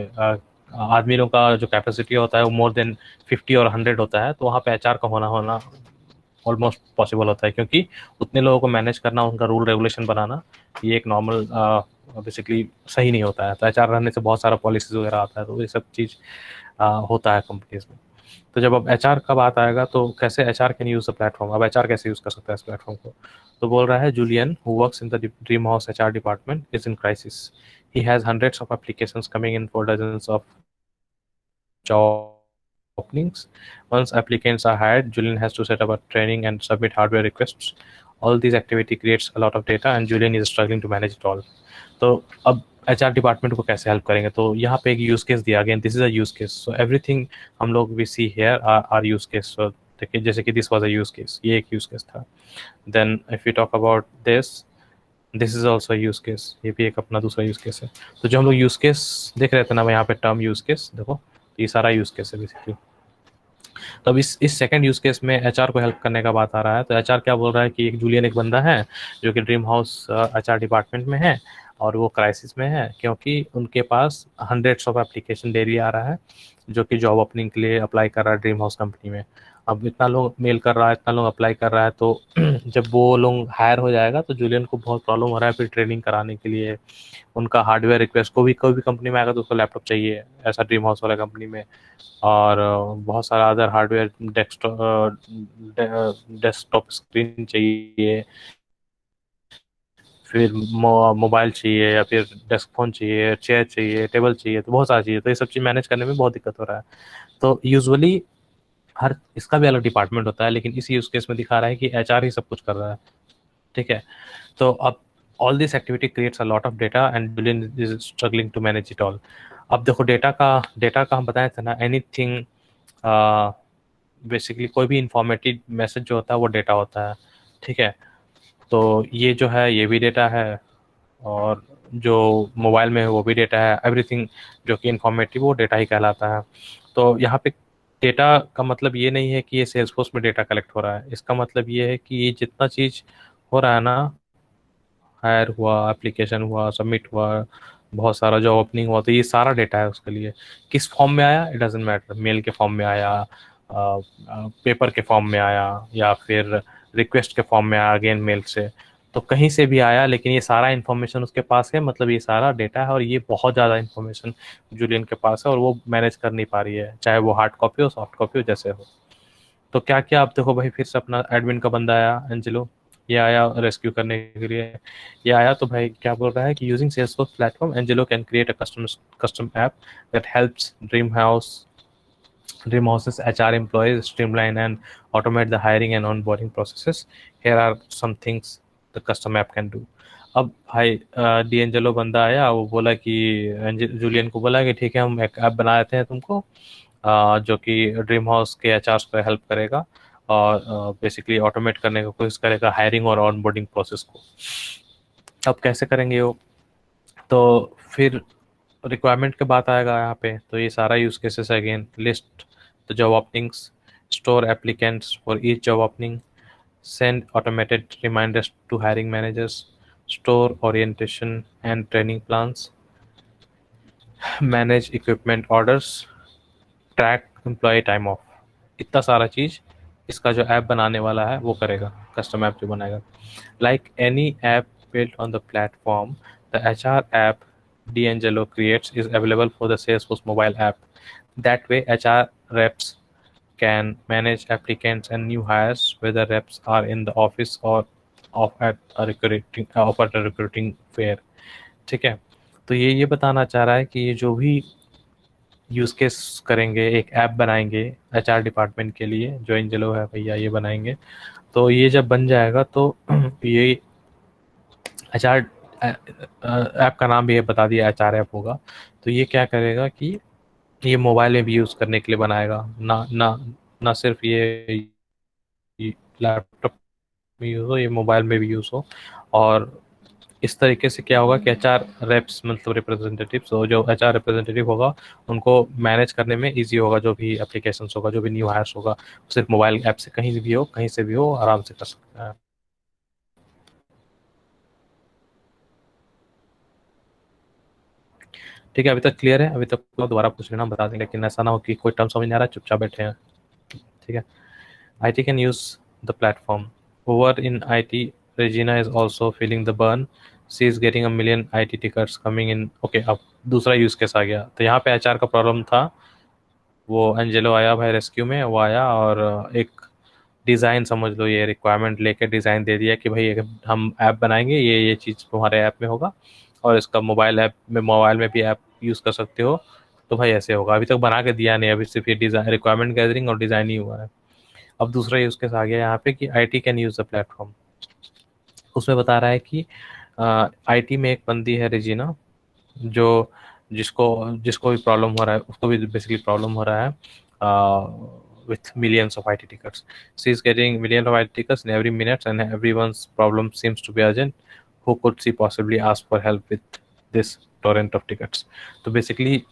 आदमी लोग का जो कैपेसिटी होता है वो मोर देन 50 और 100 होता है, तो वहाँ पे एचआर का होना होना ऑलमोस्ट पॉसिबल होता है, क्योंकि उतने लोगों को मैनेज करना, उनका रूल रेगुलेशन बनाना, ये एक नॉर्मल बेसिकली सही नहीं होता है। तो एचआर रहने से बहुत सारा पॉलिसीज वगैरह आता है, तो ये सब चीज़ होता है कंपनीज में। तो जब अब एचआर का बात आएगा तो कैसे HR can use the platform, अब एचआर कैसे यूज कर सकता है इस प्लेटफॉर्म को। तो बोल रहा है Julian who works in the dream house HR department is in crisis, he has hundreds of applications coming in for dozens of job openings. Once applicants are hired, Julian has to set up a training and submit hardware requests. All these activity creates a lot of data and Julian is struggling to manage it all. तो अब HR department को कैसे help करेंगे, तो यहाँ पे एक use case दिया गया, this is a use case, so everything हम लोग we see here are use case. So देखिए जैसे कि this was a use case, ये एक यूज केस था। Then if you talk about this is also use case, ये भी एक अपना दूसरा यूज केस है। तो जो हम लोग यूज केस देख रहे थे ना यहाँ पे टर्म यूज केस देखो, ये सारा यूज केस है बेसिकली। तो अब इस सेकंड यूज केस में एचआर को हेल्प करने का बात आ रहा है। तो एचआर क्या बोल रहा है कि एक जूलियन एक बंदा है जो कि ड्रीम हाउस एचआर डिपार्टमेंट में है और वो क्राइसिस में है क्योंकि उनके पास हंड्रेड्स ऑफ एप्लीकेशन डेली आ रहा है जो कि जॉब ओपनिंग के लिए अप्लाई कर रहा है ड्रीम हाउस कंपनी में। अब इतना लोग मेल कर रहा है, इतना लोग अप्लाई कर रहा है, तो जब वो लोग हायर हो जाएगा तो जूलियन को बहुत प्रॉब्लम हो रहा है फिर ट्रेनिंग कराने के लिए। उनका हार्डवेयर रिक्वेस्ट को भी कोई भी कंपनी में आएगा तो उसको लैपटॉप चाहिए, ऐसा ड्रीम हाउस वाला कंपनी में। और बहुत सारा अदर हार्डवेयर डेस्कटॉप स्क्रीन चाहिए, फिर मोबाइल चाहिए या फिर डेस्क फोन चाहिए, चेयर चाहिए, टेबल चाहिए, तो बहुत सारा चाहिए। तो ये सब चीज़ मैनेज करने में बहुत दिक्कत हो रहा है। तो यूजुअली हर इसका भी अलग डिपार्टमेंट होता है, लेकिन इस यूज केस में दिखा रहा है कि एचआर ही सब कुछ कर रहा है। ठीक है, तो अब all this activity creates a lot of data and Julian is struggling to manage it all. अब देखो डेटा का हम बताए थे ना, एनीथिंग बेसिकली कोई भी इंफॉर्मेटिव मैसेज जो होता है वो डेटा होता है। ठीक है, तो ये जो है ये भी डेटा है और जो मोबाइल में है वो भी डेटा है, एवरीथिंग जो कि इंफॉर्मेटिव वो डेटा ही कहलाता है। तो यहाँ पे डेटा का मतलब ये नहीं है कि ये सेल्सफोर्स में डेटा कलेक्ट हो रहा है, इसका मतलब ये है कि ये जितना चीज़ हो रहा है ना, हायर हुआ, एप्लीकेशन हुआ, सबमिट हुआ, बहुत सारा जॉब ओपनिंग हुआ, तो ये सारा डेटा है उसके लिए। किस फॉर्म में आया इट डजेंट मैटर, मेल के फॉर्म में आया, पेपर के फॉर्म में आया, या फिर रिक्वेस्ट के फॉर्म में आया अगेन मेल से, तो कहीं से भी आया, लेकिन ये सारा इन्फॉर्मेशन उसके पास है, मतलब ये सारा डेटा है और ये बहुत ज़्यादा इन्फॉर्मेशन जूलियन के पास है और वो मैनेज कर नहीं पा रही है, चाहे वो हार्ड कॉपी हो सॉफ्ट कॉपी हो जैसे हो। तो क्या क्या, आप देखो भाई फिर से अपना एडमिन का बंदा आया एंजेलो, ये आया रेस्क्यू करने के लिए। ये आया तो भाई क्या बोल रहा है कि using Salesforce platform Angelo can create a custom app that helps dream houses HR employees streamline and automate the hiring and onboarding processes. Here are some things the custom app can do. अब भाई D'Angelo बंदा आया, वो बोला कि Julian को बोला कि ठीक है हम एक ऐप बना देते हैं तुमको जो कि ड्रीम हाउस के एचआर को हेल्प करेगा और बेसिकली ऑटोमेट करने की कोशिश करेगा हायरिंग और ऑनबोर्डिंग प्रोसेस को। अब कैसे करेंगे वो, तो फिर रिक्वायरमेंट के बात आएगा यहाँ पे, तो ये सारा use cases again list the job openings, store applicants for each job opening, send automated reminders to hiring managers, store orientation and training plans, manage equipment orders, track employee time off। इतना सारा चीज़ इसका जो app बनाने वाला है वो करेगा, custom app जो बनाएगा। Like any app built on the platform, the HR app D'Angelo creates is available for the Salesforce mobile app. That way, HR reps can manage applicants and new hires whether reps are in the office or off at a recruiting fair। ठीक है, तो ये बताना चाह रहा है कि ये जो भी यूज केस करेंगे, एक ऐप बनाएंगे एचआर डिपार्टमेंट के लिए, जो एंजेलो है भैया ये बनाएंगे, तो ये जब बन जाएगा तो ये एचआर ऐप का नाम भी ये बता दिया एचआर ऐप होगा। तो ये क्या करेगा कि ये मोबाइल में भी यूज़ करने के लिए बनाएगा, ना ना ना सिर्फ ये लैपटॉप में यूज़ हो, ये मोबाइल में भी यूज़ हो। और इस तरीके से क्या होगा कि एचआर रेप्स मतलब रिप्रेजेंटेटिव, तो जो एचआर रिप्रेजेंटेटिव होगा उनको मैनेज करने में इजी होगा, जो भी एप्लीकेशंस होगा, जो भी न्यू हायर्स होगा, सिर्फ मोबाइल ऐप से कहीं भी हो, कहीं से भी हो, आराम से कर सकता है। ठीक है, अभी तक क्लियर है? अभी तक दोबारा पूछ लेना, बता देंगे, लेकिन ऐसा ना हो कि कोई टर्म समझ नहीं आ रहा चुपचाप बैठे हैं। ठीक है, IT can use the platform. Over in IT, Regina is also feeling the burn. She is getting a million IT tickets coming in. Okay, अब दूसरा यूज केस आ गया। तो यहाँ पे एचआर का प्रॉब्लम था, वो एंजेलो आया भाई रेस्क्यू में, वो आया और एक डिज़ाइन समझ लो, ये रिक्वायरमेंट लेके डिज़ाइन दे दिया कि भाई हम ऐप बनाएंगे, ये चीज़ तुम्हारे ऐप में होगा और इसका मोबाइल में भी ऐप यूज़ कर सकते हो। तो भाई ऐसे होगा, अभी तक बना के दिया नहीं, अभी सिर्फ ये डिज़ाइन रिक्वायरमेंट गैदरिंग और डिज़ाइन ही हुआ है। अब दूसरा यूज़ केस आ गया यहाँ पे कि IT can use the platform. उसमें बता रहा है कि आईटी में एक बंदी है रेजिना, जो जिसको जिसको भी प्रॉब्लम हो रहा है, उसको भी बेसिकली प्रॉब्लम हो रहा है with millions of IT tickets. She is getting millions of IT tickets in every minute, and everyone's problem seems to be urgent. Who could she possibly ask for help with this torrent of tickets? तो basically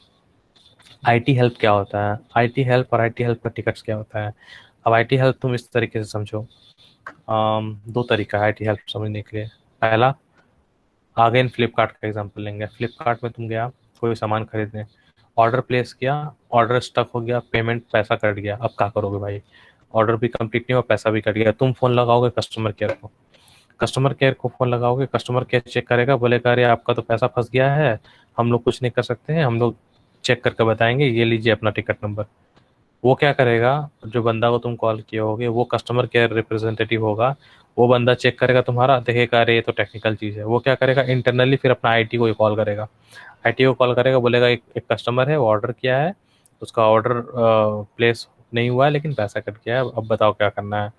IT help क्या होता है, IT help और IT help का tickets क्या होता है। अब आईटी हेल्प तुम इस तरीके से समझो, दो तरीका है आईटी हेल्प समझने के लिए। पहला, आगे इन फ्लिपकार्ट का एग्जांपल लेंगे। फ्लिपकार्ट में तुम गया कोई सामान खरीदने, ऑर्डर प्लेस किया, ऑर्डर स्टक हो गया, पेमेंट पैसा कट गया, अब क्या करोगे भाई? ऑर्डर भी कंप्लीट नहीं हुआ, पैसा भी कट गया, तुम फोन लगाओगे कस्टमर केयर को। कस्टमर केयर को फोन लगाओगे, कस्टमर केयर चेक करेगा, बोलेगा अरे आपका तो पैसा फंस गया है, हम लोग कुछ नहीं कर सकते हैं, हम लोग चेक करके बताएंगे, ये लीजिए अपना टिकट नंबर। वो क्या करेगा, जो बंदा को तुम कॉल किए होगे वो कस्टमर केयर रिप्रेजेंटेटिव होगा, वो बंदा चेक करेगा तुम्हारा, देखेगा अरे ये तो टेक्निकल चीज़ है, वो क्या करेगा इंटरनली फिर अपना आईटी को कॉल करेगा। आईटी को कॉल करेगा, बोलेगा एक कस्टमर है, वो ऑर्डर किया है, उसका ऑर्डर प्लेस नहीं हुआ है लेकिन पैसा कट गया है, अब बताओ क्या करना है।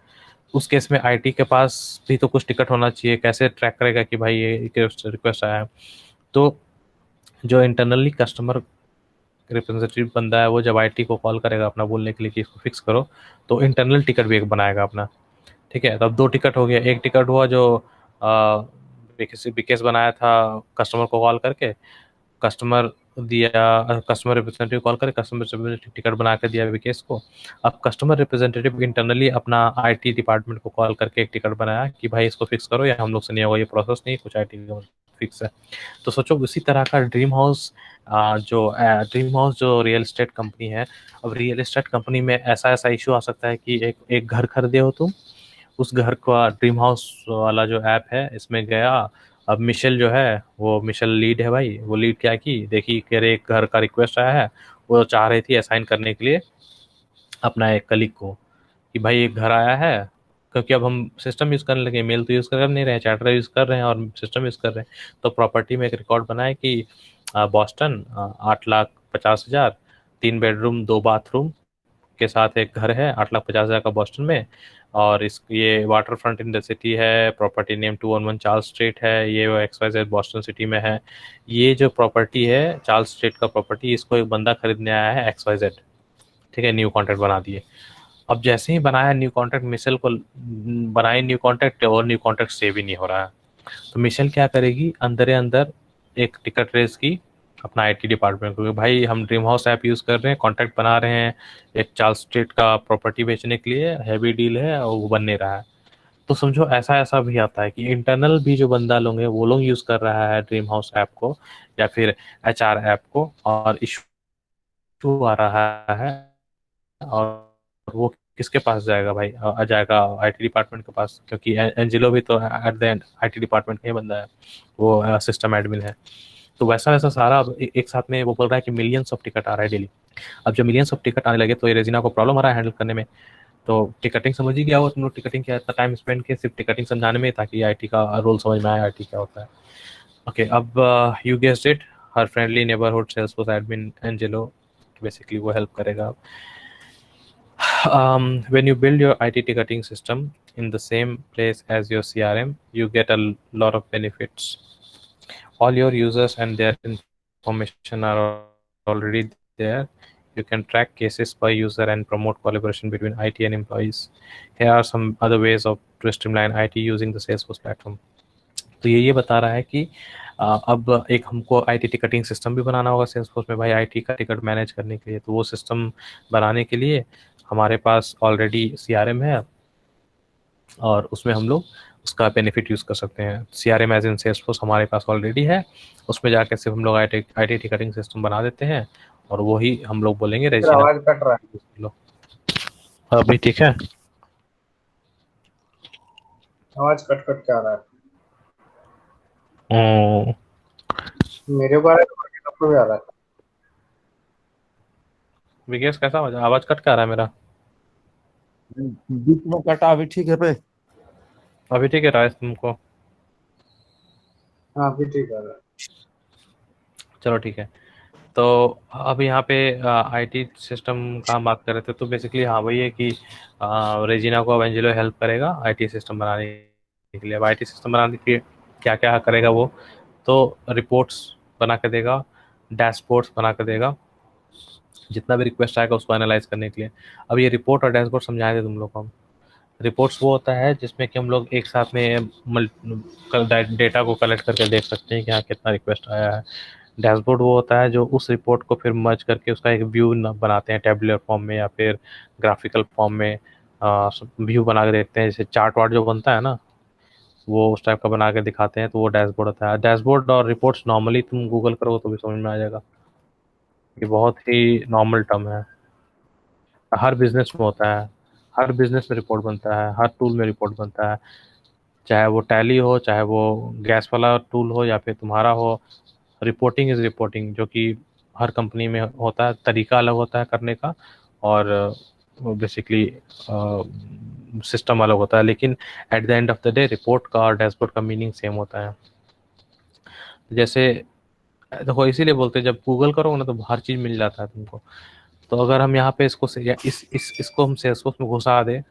उस केस में आईटी के पास भी तो कुछ टिकट होना चाहिए, कैसे ट्रैक करेगा कि भाई ये रिक्वेस्ट आया है। तो जो इंटरनली कस्टमर रिप्रेजेंटेटिव बंदा है, वो जब आईटी को कॉल करेगा अपना बोलने के लिए कि इसको फिक्स करो, तो इंटरनल टिकट भी एक बनाएगा अपना। ठीक है, तब दो टिकट हो गया। एक टिकट हुआ जो बिकेस बनाया था कस्टमर को कॉल करके, कस्टमर दिया, कस्टमर रिप्रेजेंटेटिव कॉल करे, कस्टमर रिप्रेजेंटेटिव टिकट बना के दिया विकेस को। अब कस्टमर रिप्रेजेंटेटिव इंटरनली अपना आईटी डिपार्टमेंट को कॉल करके एक टिकट बनाया कि भाई इसको फिक्स करो, या हम लोग से नहीं होगा, ये प्रोसेस नहीं, कुछ आईटी का फिक्स है। तो सोचो उसी तरह का ड्रीम हाउस जो रियल एस्टेट कंपनी है। अब रियल एस्टेट कंपनी में ऐसा ऐसा इशू आ सकता है कि एक एक घर खरीदे हो तुम, उस घर का ड्रीम हाउस वाला जो ऐप है इसमें गया। अब मिशेल जो है, वो मिशेल लीड है भाई, वो लीड क्या की देखी कि अरे एक घर का रिक्वेस्ट आया है, वो चाह रही थी असाइन करने के लिए अपना एक कलीग को कि भाई एक घर आया है, क्योंकि अब हम सिस्टम यूज़ करने लगे, मेल तो यूज़ कर नहीं रहे हैं, चैटर यूज़ कर रहे हैं और सिस्टम यूज़ कर रहे हैं। तो प्रॉपर्टी में एक रिकॉर्ड बनाए कि बॉस्टन 8,50,000, 3 बेडरूम 2 बाथरूम के साथ एक घर है, 8,50,000 का बॉस्टन में, और इस ये water front in the city है, प्रॉपर्टी नेम 211 चार्ल्स स्ट्रीट है, ये वो XYZ बॉस्टन सिटी में है। ये जो प्रॉपर्टी है चार्ल्स स्ट्रीट का प्रॉपर्टी, इसको एक बंदा खरीदने आया है XYZ। ठीक है, न्यू कॉन्ट्रैक्ट बना दिए। अब जैसे ही बनाया न्यू कॉन्ट्रैक्ट, मिशेल को बनाए न्यू कॉन्ट्रैक्ट, और न्यू कॉन्ट्रैक्ट सेव ही नहीं हो रहा है। तो मिशेल क्या करेगी, अंदर अंदर एक टिकट रेस की अपना आईटी डिपार्टमेंट को, भाई हम ड्रीम हाउस ऐप यूज़ कर रहे हैं, कॉन्ट्रैक्ट बना रहे हैं एक चार्ल्स स्ट्रीट का प्रॉपर्टी बेचने के लिए, हैवी डील है और वो बन नहीं रहा है। तो समझो ऐसा ऐसा भी आता है कि इंटरनल भी जो बंदा लोग हैं वो लोग यूज़ कर रहा है ड्रीम हाउस ऐप को या फिर एचआर ऐप को, और इशू आ रहा है, और वो किसके पास जाएगा भाई? जाएगा आईटी डिपार्टमेंट के पास, क्योंकि एंजिलो भी तो at the end IT department का ही बंदा है, वो सिस्टम एडमिन है। तो वैसा वैसा सारा अब एक साथ में वो बोल रहा है कि मिलियंस ऑफ टिकट आ रहा है डेली। अब जब मिलियंस ऑफ टिकट आने लगे तो ये रेजिना को प्रॉब्लम आ रहा है हैंडल करने में। तो टिकटिंग समझ ही गया हो तुम लोग, टिकटिंग क्या, इतना टाइम स्पेंड किया सिर्फ टिकटिंग समझाने में, ताकि आईटी का रोल समझ में आए, आईटी क्या होता है। ओके, अब you guessed it, her friendly neighbourhood Salesforce admin Angelo, basically वो हेल्प करेगा। When you build your IT ticketing system in the same place as your CRM, you get a lot of benefits. All your users and their information are already there. You can track cases by user and promote collaboration between IT and employees. Here are some other ways to streamline IT using the Salesforce platform. तो ये बता रहा है कि अब एक हमको IT ticketing system भी बनाना होगा सेल्सफोर्स में भाई, आईटी का टिकट मैनेज करने के लिए। तो वो सिस्टम बनाने के लिए हमारे पास ऑलरेडी सीआरएम है, और उसमें हम लोग उसका बेनिफिट यूज़ कर सकते हैं। सीआरएम एज इन सेल्सफोर्स हमारे पास ऑलरेडी है, उसमें जाकर सिर्फ हम लोग आईटी टिकटिंग सिस्टम बना देते हैं, और वही हम लोग बोलेंगे फिर रेजिना आवाज कट रहा है। लो। अभी ठीक है? आवाज कट कट के आ रहा है। हम्म, मेरे को आ रहा है तो बाकी सबको भी आ रहा है। विकेश कैसा आवाज कट का रहा है मेरा? बीच में कटा, अभी ठीक है पे। अभी ठीक है राइस तुमको? हाँ अभी ठीक है। चलो ठीक है। तो अब यहाँ पे आईटी सिस्टम का हम बात कर रहे थे, तो बेसिकली हाँ वही है कि रेजिना को अब एंजेलो हेल्प करेगा आईटी सिस्टम बनाने के लिए। अब आईटी सिस्टम बनाने के लिए क्या क्या करेगा वो, तो रिपोर्ट्स बना के देगा, डैशबोर्ड्स बना के देगा, जितना भी रिक्वेस्ट आएगा उसको एनालाइज करने के लिए। अब ये रिपोर्ट और डैशबोर्ड समझाए थे तुम लोग को हम। रिपोर्ट्स वो होता है जिसमें कि हम लोग एक साथ में डेटा को कलेक्ट करके देख सकते हैं कि हाँ कितना रिक्वेस्ट आया है। डैशबोर्ड वो होता है जो उस रिपोर्ट को फिर मर्ज करके उसका एक व्यू बनाते हैं टेबुलर फॉर्म में या फिर ग्राफिकल फॉर्म में, व्यू बना के देखते हैं, जैसे चार्ट वार्ट जो बनता है ना, वो उस टाइप का बना के दिखाते हैं, तो वो डैशबोर्ड होता है। डैशबोर्ड और रिपोर्ट्स नॉर्मली तुम गूगल करो तो भी समझ में आ जाएगा, ये बहुत ही नॉर्मल टर्म है, हर बिजनेस में होता है, हर बिजनेस में रिपोर्ट बनता है, हर टूल में रिपोर्ट बनता है, चाहे वो टैली हो, चाहे वो गैस वाला टूल हो या फिर तुम्हारा हो। रिपोर्टिंग इज रिपोर्टिंग, जो कि हर कंपनी में होता है, तरीका अलग होता है करने का, और बेसिकली सिस्टम अलग होता है, लेकिन at the end of the day report का और डैशबोर्ड का मीनिंग सेम होता है। जैसे देखो इसीलिए बोलते हैं जब गूगल करोगे ना तो हर चीज़ मिल जाता है तुमको। तो अगर हम यहाँ पे इसको से, या इसको हम सेल्सफोर्स में घुसा दे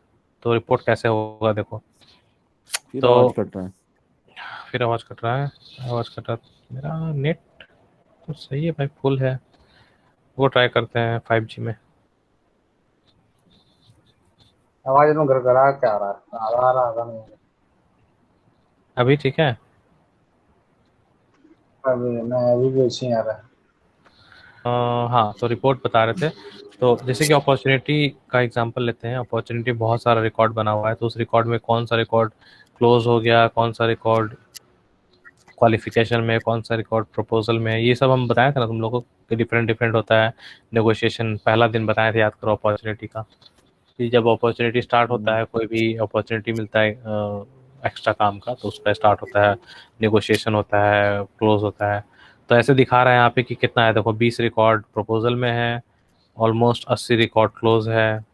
तो रिपोर्ट कैसे होगा देखो। फिर तो आवाज कट रहा है। फिर आवाज़ कट रहा है, आवाज़ कट रहा है। मेरा नेट तो सही है भाई, फुल है। वो ट्राई करते हैं 5G में। आवाज में गड़गड़ा क्या आ रहा है, आ रहा नहीं है। अभी ठीक है? अभी मैं अभी भी अच्छी आ रहा है। हाँ, तो रिपोर्ट बता रहे थे। तो जैसे कि अपॉर्चुनिटी का एग्जांपल लेते हैं, अपॉर्चुनिटी बहुत सारा रिकॉर्ड बना हुआ है, तो उस रिकॉर्ड में कौन सा रिकॉर्ड क्लोज हो गया, कौन सा रिकॉर्ड क्वालिफिकेशन में, कौन सा रिकॉर्ड प्रपोजल में है, ये सब हम बताए थे ना तुम लोगों को, डिफरेंट डिफरेंट होता है। नेगोशिएशन पहला दिन बताए थे, याद करो अपॉर्चुनिटी का, कि जब अपॉर्चुनिटी स्टार्ट होता है, कोई भी अपॉर्चुनिटी मिलता है एक्स्ट्रा काम का, तो उसका स्टार्ट होता है, नेगोशिएशन होता है, क्लोज होता है। तो ऐसे दिखा रहा है यहाँ पे कि कितना है, देखो 20 रिकॉर्ड प्रपोजल में है, ऑलमोस्ट 80 रिकॉर्ड क्लोज है।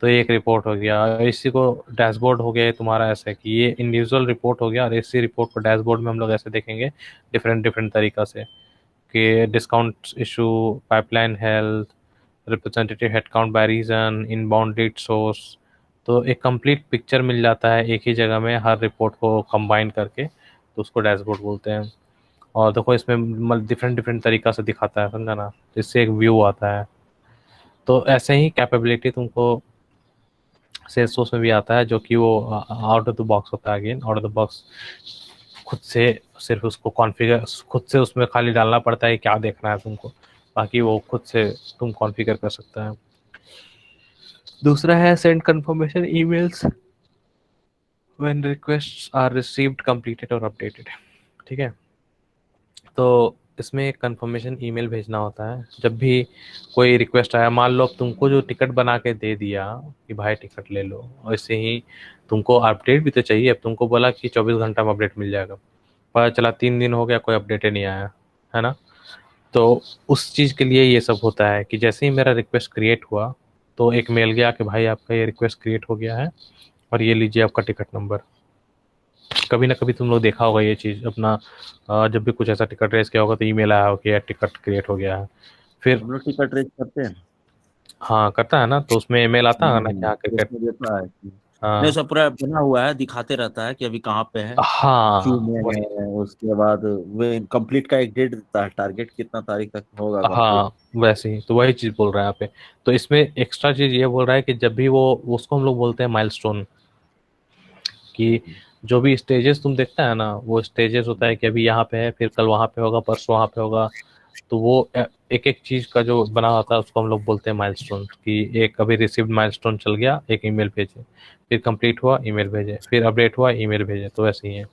तो ये एक रिपोर्ट हो गया, और इसी को डैशबोर्ड हो गया। ये तुम्हारा ऐसा है कि ये इंडिविजुअल रिपोर्ट हो गया, और इसी रिपोर्ट को डैशबोर्ड में हम लोग ऐसे देखेंगे डिफरेंट डिफरेंट तरीका से, कि discount issue, pipeline health, representative headcount by region, inbound lead source. तो एक कंप्लीट पिक्चर मिल जाता है एक ही जगह में, हर रिपोर्ट को कंबाइन करके, तो उसको डैशबोर्ड बोलते हैं। और देखो इसमें डिफरेंट डिफरेंट तरीका से दिखाता है, समझा ना, जिससे एक व्यू आता है। तो ऐसे ही कैपेबिलिटी तुमको सेल्सफोर्स में भी आता है, जो कि वो आउट ऑफ द बॉक्स होता है। Again out of the box, खुद से सिर्फ उसको कॉन्फ़िगर, खुद से उसमें खाली डालना पड़ता है क्या देखना है तुमको, बाकी वो खुद से तुम कॉन्फ़िगर कर सकता है। दूसरा है send confirmation emails when requests are received, completed और अपडेटेड। ठीक है, तो इसमें एक कंफर्मेशन ईमेल भेजना होता है जब भी कोई रिक्वेस्ट आया। मान लो अब तुमको जो टिकट बना के दे दिया कि भाई टिकट ले लो, और ऐसे ही तुमको अपडेट भी तो चाहिए। अब तुमको बोला कि 24 घंटा में अपडेट मिल जाएगा, पता चला 3 दिन हो गया कोई अपडेट ही नहीं आया, है ना। तो उस चीज़ के लिए ये सब होता है कि जैसे ही मेरा रिक्वेस्ट क्रिएट हुआ तो एक मेल गया कि भाई आपका ये रिक्वेस्ट क्रिएट हो गया है, और ये लीजिए आपका टिकट नंबर। कभी ना कभी तुम लोग देखा होगा ये चीज़ अपना, जब भी कुछ ऐसा टिकट रेस किया होगा तो ईमेल आया होगा कि यार टिकट क्रिएट हो गया है। फिर हम लोग टिकट रेस करते हैं। हाँ करता है ना, तो उसमें ईमेल आता है ना कि हाँ क्रिकेट। उसमें देता है कि नहीं, हाँ सब पूरा बना हुआ है, दिखाते रहता है कि अभी कहाँ पे है, क्यू हाँ में वही, है। उसके बाद वे कंप्लीट का एक डेट देता है, टारगेट कितना तारीख तक होगा कंप्लीट। हाँ वैसे ही तो वही चीज़ बोल रहा है यहाँ पे। तो इसमें एक्स्ट्रा चीज़ ये बोल रहा है कि जब भी वो, उसको हम लोग बोलते हैं माइलस्टोन, कि जो भी स्टेजेस तुम देखता है ना, वो स्टेजेस होता है कि अभी यहाँ पे है, फिर कल वहाँ पे होगा, परसों वहाँ पे होगा। तो वो एक एक चीज का जो बना होता है उसको हम लोग बोलते हैं माइलस्टोन, कि एक अभी रिसीव्ड माइलस्टोन चल गया, एक ईमेल भेजे, फिर कंप्लीट हुआ ईमेल भेजे, फिर अपडेट हुआ ईमेल भेजे, तो ऐसे ही है।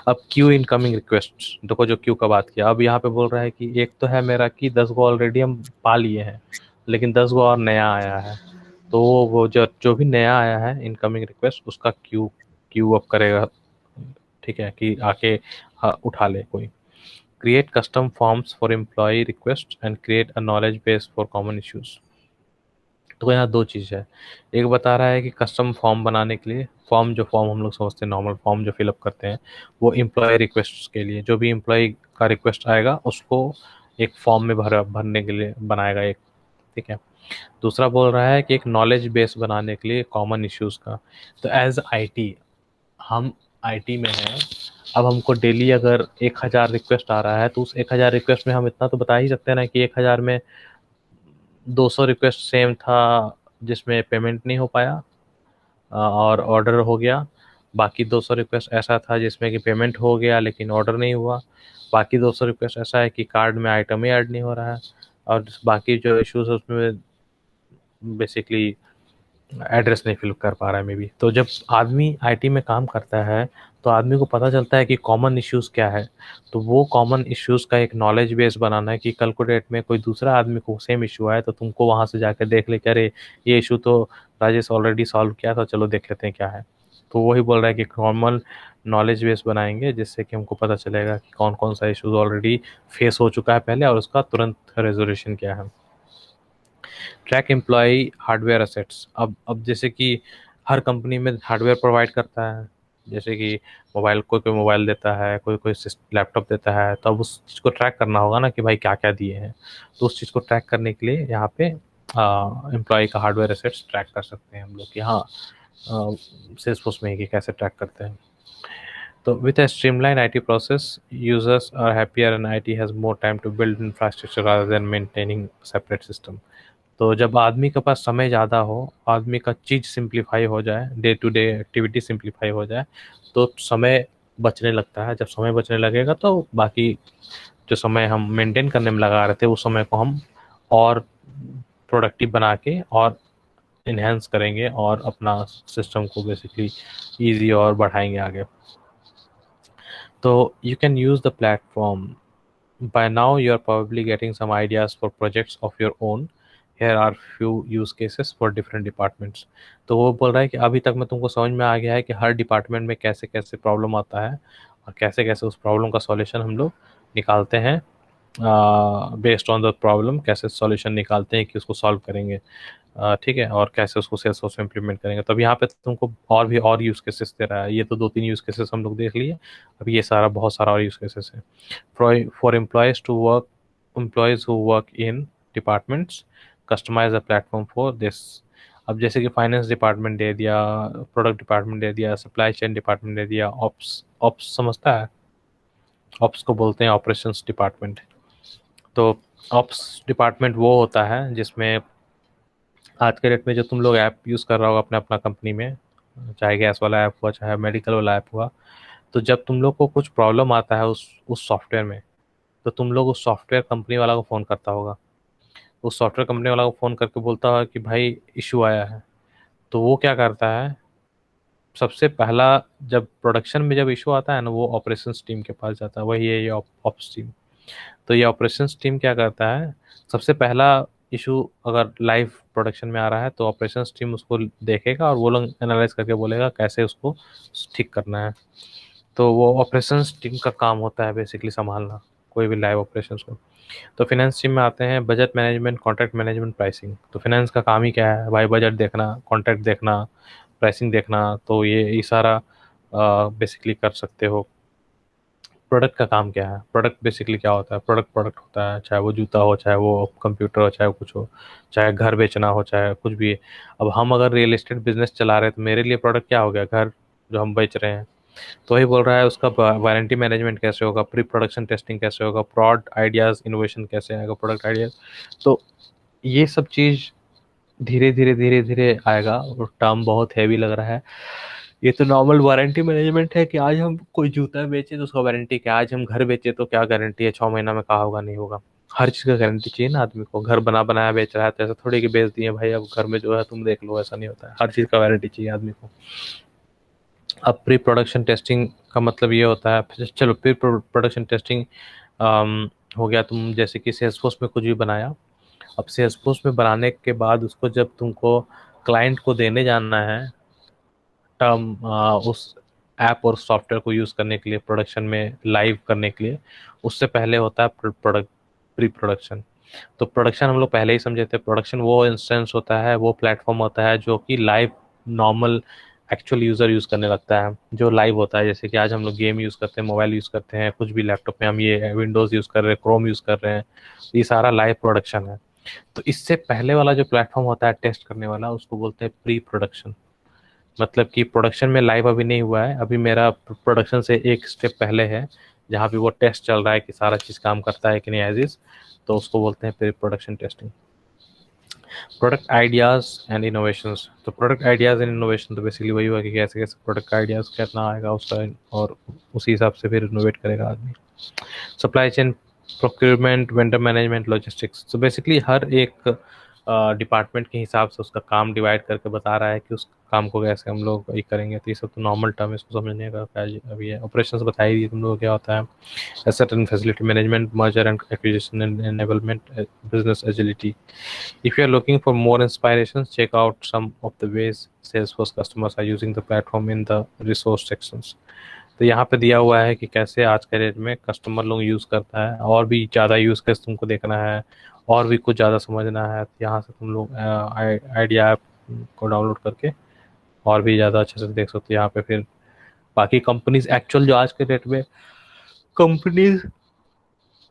अब क्यू इनकमिंग रिक्वेस्ट देखो, जो क्यू का बात किया, अब यहाँ पे बोल रहा है कि एक तो है मेरा कि 10 गो ऑलरेडी हम पा लिए हैं, लेकिन 10 गो और नया आया है। तो वो जो जो भी नया आया है इनकमिंग रिक्वेस्ट, उसका क्यू क्यू अप करेगा। ठीक है, कि आके उठा ले कोई। Create custom forms for employee requests and create a knowledge base for common issues. तो यहाँ दो चीज़ है, एक बता रहा है कि कस्टम फॉर्म बनाने के लिए, फॉर्म हम लोग समझते हैं नॉर्मल फॉर्म जो फिलअप करते हैं, वो एम्प्लॉय रिक्वेस्ट के लिए, जो भी एम्प्लॉय का रिक्वेस्ट आएगा उसको एक फॉर्म में भरने के लिए बनाएगा एक, ठीक है। दूसरा बोल रहा है कि एक नॉलेज बेस बनाने के लिए कॉमन इश्यूज का। तो एज आईटी, हम आईटी में हैं, अब हमको डेली अगर 1000 रिक्वेस्ट आ रहा है तो उस 1000 रिक्वेस्ट में हम इतना तो बता ही सकते हैं ना कि 1000 में 200 रिक्वेस्ट सेम था जिसमें पेमेंट नहीं हो पाया और ऑर्डर हो गया, बाकी 200 रिक्वेस्ट ऐसा था जिसमें कि पेमेंट हो गया लेकिन ऑर्डर नहीं हुआ, बाकी 200 रिक्वेस्ट ऐसा है कि कार्ड में आइटम ही ऐड नहीं हो रहा है, और बाकी जो इश्यूज है उसमें बेसिकली एड्रेस नहीं फिल कर पा रहा है मे बी। तो जब आदमी आईटी में काम करता है तो आदमी को पता चलता है कि कॉमन इश्यूज क्या है, तो वो कॉमन इश्यूज का एक नॉलेज बेस बनाना है कि कल को डेट में कोई दूसरा आदमी को सेम इशू आए तो तुमको वहां से जाकर देख ले कि अरे ये इशू तो राजेश ऑलरेडी सॉल्व किया था, चलो देख लेते हैं क्या है। तो वही बोल रहा है कि कॉमन नॉलेज बेस बनाएंगे जिससे कि हमको पता चलेगा कि कौन कौन सा इशूज ऑलरेडी फेस हो चुका है पहले और उसका तुरंत रेजोल्यूशन क्या है। ट्रैक एम्प्लॉय हार्डवेयर असेट्स, अब जैसे कि हर कंपनी में हार्डवेयर प्रोवाइड करता है, जैसे कि मोबाइल, कोई कोई मोबाइल देता है, कोई कोई लैपटॉप देता है, तो अब उस चीज़ को ट्रैक करना होगा ना कि भाई क्या क्या दिए हैं। तो उस चीज़ को ट्रैक करने के लिए यहाँ पे एम्प्लॉय का हार्डवेयर एसेट्स ट्रैक कर सकते हैं हम लोग कि हाँ सेल्सफोर्स में ही कि कैसे ट्रैक करते हैं। तो with a streamlined IT process, users are happier and IT has more time to build infrastructure rather than maintaining separate system। तो जब आदमी के पास समय ज़्यादा हो, आदमी का चीज़ सिंप्लीफाई हो जाए, day to day activity simplify हो जाए, तो समय बचने लगता है। जब समय बचने लगेगा तो बाकी जो समय हम मेंटेन करने में लगा रहे थे उस समय को हम और प्रोडक्टिव बना के और इन्हेंस करेंगे और अपना सिस्टम को बेसिकली ईजी और बढ़ाएंगे आगे। तो you can use the platform. By now you are probably getting some ideas for projects of your own. Here are few use cases for different departments। तो वो बोल रहा है कि अभी तक मैं तुमको समझ में आ गया है कि हर डिपार्टमेंट में कैसे कैसे प्रॉब्लम आता है और कैसे कैसे उस प्रॉब्लम का सॉल्यूशन हम लोग निकालते हैं, बेस्ड ऑन द प्रॉब्लम कैसे सॉल्यूशन निकालते हैं कि उसको सॉल्व करेंगे, ठीक है, और कैसे उसको सेल्सफोर्स में इम्प्लीमेंट करेंगे। तो अब यहाँ पे तुमको और यूज़ केसेस दे रहा है। ये तो 2-3 यूज़ केसेस हम लोग देख लिए, अब ये सारा बहुत सारा और यूज़ केसेस है। For employees who work in departments, customize a platform for this. अब जैसे कि फाइनेंस डिपार्टमेंट दे दिया, प्रोडक्ट डिपार्टमेंट दे दिया, सप्लाई चेन डिपार्टमेंट दे दिया, ऑप्स ऑप्स समझता है, ऑप्स को बोलते हैं ऑपरेशंस डिपार्टमेंट। तो ऑप्स डिपार्टमेंट वो होता है जिसमें आज के डेट में जो तुम लोग ऐप यूज़ कर रहा होगा अपने अपना कंपनी में, चाहे गैस वाला ऐप हुआ चाहे मेडिकल वाला ऐप हुआ, तो जब तुम लोग को कुछ प्रॉब्लम आता है उस सॉफ्टवेयर में, तो तुम लोग उस सॉफ्टवेयर कंपनी वाला को फ़ोन करता होगा, उस सॉफ्टवेयर कंपनी वाला को फ़ोन करके बोलता है कि भाई इशू आया है। तो वो क्या करता है, सबसे पहला जब प्रोडक्शन में जब इशू आता है ना, वो ऑपरेशंस टीम के पास जाता है, वही है ये ऑप्स टीम। तो ये ऑपरेशंस टीम क्या करता है, सबसे पहला इशू अगर लाइव प्रोडक्शन में आ रहा है तो ऑपरेशंस टीम उसको देखेगा और वो लोग एनालाइज करके बोलेगा कैसे उसको ठीक करना है। तो वो ऑपरेशंस टीम का काम होता है बेसिकली संभालना कोई भी लाइव ऑपरेशंस को। तो फाइनेंस टीम में आते हैं budget management, contract management, pricing. तो फाइनेंस का काम ही क्या है भाई, बजट देखना, कॉन्ट्रैक्ट देखना, प्राइसिंग देखना, तो ये सारा बेसिकली कर सकते हो। प्रोडक्ट का काम क्या है, प्रोडक्ट बेसिकली क्या होता है, प्रोडक्ट प्रोडक्ट होता है, चाहे वो जूता हो, चाहे वो कंप्यूटर हो, चाहे कुछ हो, चाहे घर बेचना हो, चाहे कुछ भी है। अब हम अगर रियल एस्टेट बिजनेस चला रहे हैं तो मेरे लिए प्रोडक्ट क्या हो गया, घर जो हम बेच रहे हैं। तो वही बोल रहा है उसका वारंटी मैनेजमेंट कैसे होगा, प्री प्रोडक्शन टेस्टिंग कैसे होगा, प्रॉड आइडियाज़ इनोवेशन कैसे आएगा, प्रोडक्ट आइडियाज़। तो ये सब चीज़ धीरे धीरे धीरे धीरे आएगा और टर्म बहुत हैवी लग रहा है। ये तो नॉर्मल वारंटी मैनेजमेंट है कि आज हम कोई जूता बेचे तो उसका वारंटी क्या, आज हम घर बेचे तो क्या गारंटी है 6 महीना में कहा होगा नहीं होगा। हर चीज़ का गारंटी चाहिए ना आदमी को, घर बना बनाया बेच रहा है तो ऐसा थोड़ी कि बेच दिए भाई अब घर में जो है तुम देख लो, ऐसा नहीं होता है, हर चीज़ का वारंटी चाहिए आदमी को। अब प्री प्रोडक्शन टेस्टिंग का मतलब ये होता है, चलो प्री प्रोडक्शन टेस्टिंग हो गया, तुम जैसे कि सेल्सफोर्स में कुछ भी बनाया, अब सेल्सफोर्स में बनाने के बाद उसको जब तुमको क्लाइंट को देने जाना है टर्म, उस ऐप और सॉफ्टवेयर को यूज़ करने के लिए प्रोडक्शन में लाइव करने के लिए, उससे पहले होता है प्रोडक्ट प्री प्रोडक्शन। तो प्रोडक्शन हम लोग पहले ही समझे थे, प्रोडक्शन वो इंस्टेंस होता है, वो प्लेटफॉर्म होता है जो कि live normal actual user use करने लगता है, जो लाइव होता है। जैसे कि आज हम लोग गेम यूज़ करते हैं, मोबाइल यूज़ करते हैं, कुछ भी लैपटॉप में हम ये विंडोज़ यूज़ कर रहे हैं, क्रोम यूज़ कर रहे हैं, ये सारा लाइव प्रोडक्शन है। तो इससे पहले वाला जो प्लेटफॉर्म होता है टेस्ट करने वाला, उसको बोलते हैं प्री प्रोडक्शन। मतलब कि प्रोडक्शन में लाइव अभी नहीं हुआ है, अभी मेरा प्रोडक्शन से एक स्टेप पहले है, जहाँ पे वो टेस्ट चल रहा है कि सारा चीज़ काम करता है कि नहीं एज इज, तो उसको बोलते हैं pre production testing. Product ideas and innovations, तो प्रोडक्ट आइडियाज़ एंड इनोवेशन तो बेसिकली वही हुआ कि कैसे कैसे प्रोडक्ट आइडियाज़ कितना आएगा उसका, और उसी हिसाब से फिर इनोवेट करेगा आदमी। Supply chain, procurement, vendor management, logistics, तो बेसिकली हर एक डिपार्टमेंट के हिसाब से उसका काम डिवाइड करके बता रहा है कि उस काम को कैसे हम लोग ये करेंगे। तो ये सब तो नॉर्मल टर्म है, इसको समझने का क्या अभी है। ऑपरेशंस बताई दी तुम लोगों को क्या होता है। Asset and facility management, merger and acquisition and enablement, business agility. If you are looking for more inspirations, check out some of the ways Salesforce customers are using the platform in the resource sections. तो यहाँ पे दिया हुआ है कि कैसे आज के डेट में कस्टमर लोग यूज़ करता है, और भी ज़्यादा यूज़ केस तुमको देखना है, और भी कुछ ज़्यादा समझना है, तो यहाँ से तुम लोग आइडिया ऐप को डाउनलोड करके और भी ज़्यादा अच्छे से देख सकते हो। यहाँ पे फिर बाकी कंपनीज एक्चुअल जो आज के डेट में कंपनीज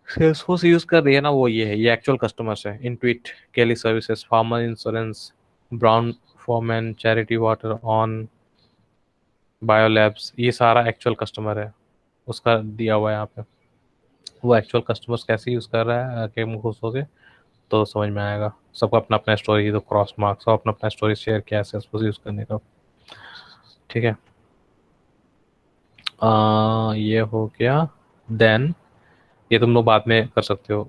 सेल्सफोर्स यूज कर रही है ना, वो ये है, ये एक्चुअल कस्टमर्स है। Intuit, Kelly Services, Farmer Insurance, Brown Forman, Charity Water, On, Biolabs, ये सारा एक्चुअल कस्टमर है, उसका दिया हुआ है यहाँ पे। वो एक्चुअल कस्टमर्स कैसे यूज कर रहा है कि हम खुश हो गए तो समझ में आएगा। सबका अपना अपना स्टोरी, तो क्रॉस मार्क्स, सब अपना अपना स्टोरी शेयर किया है सेल्सफोर्स यूज करने का। ठीक है, ये हो गया। देन ये तुम लोग बाद में कर सकते हो,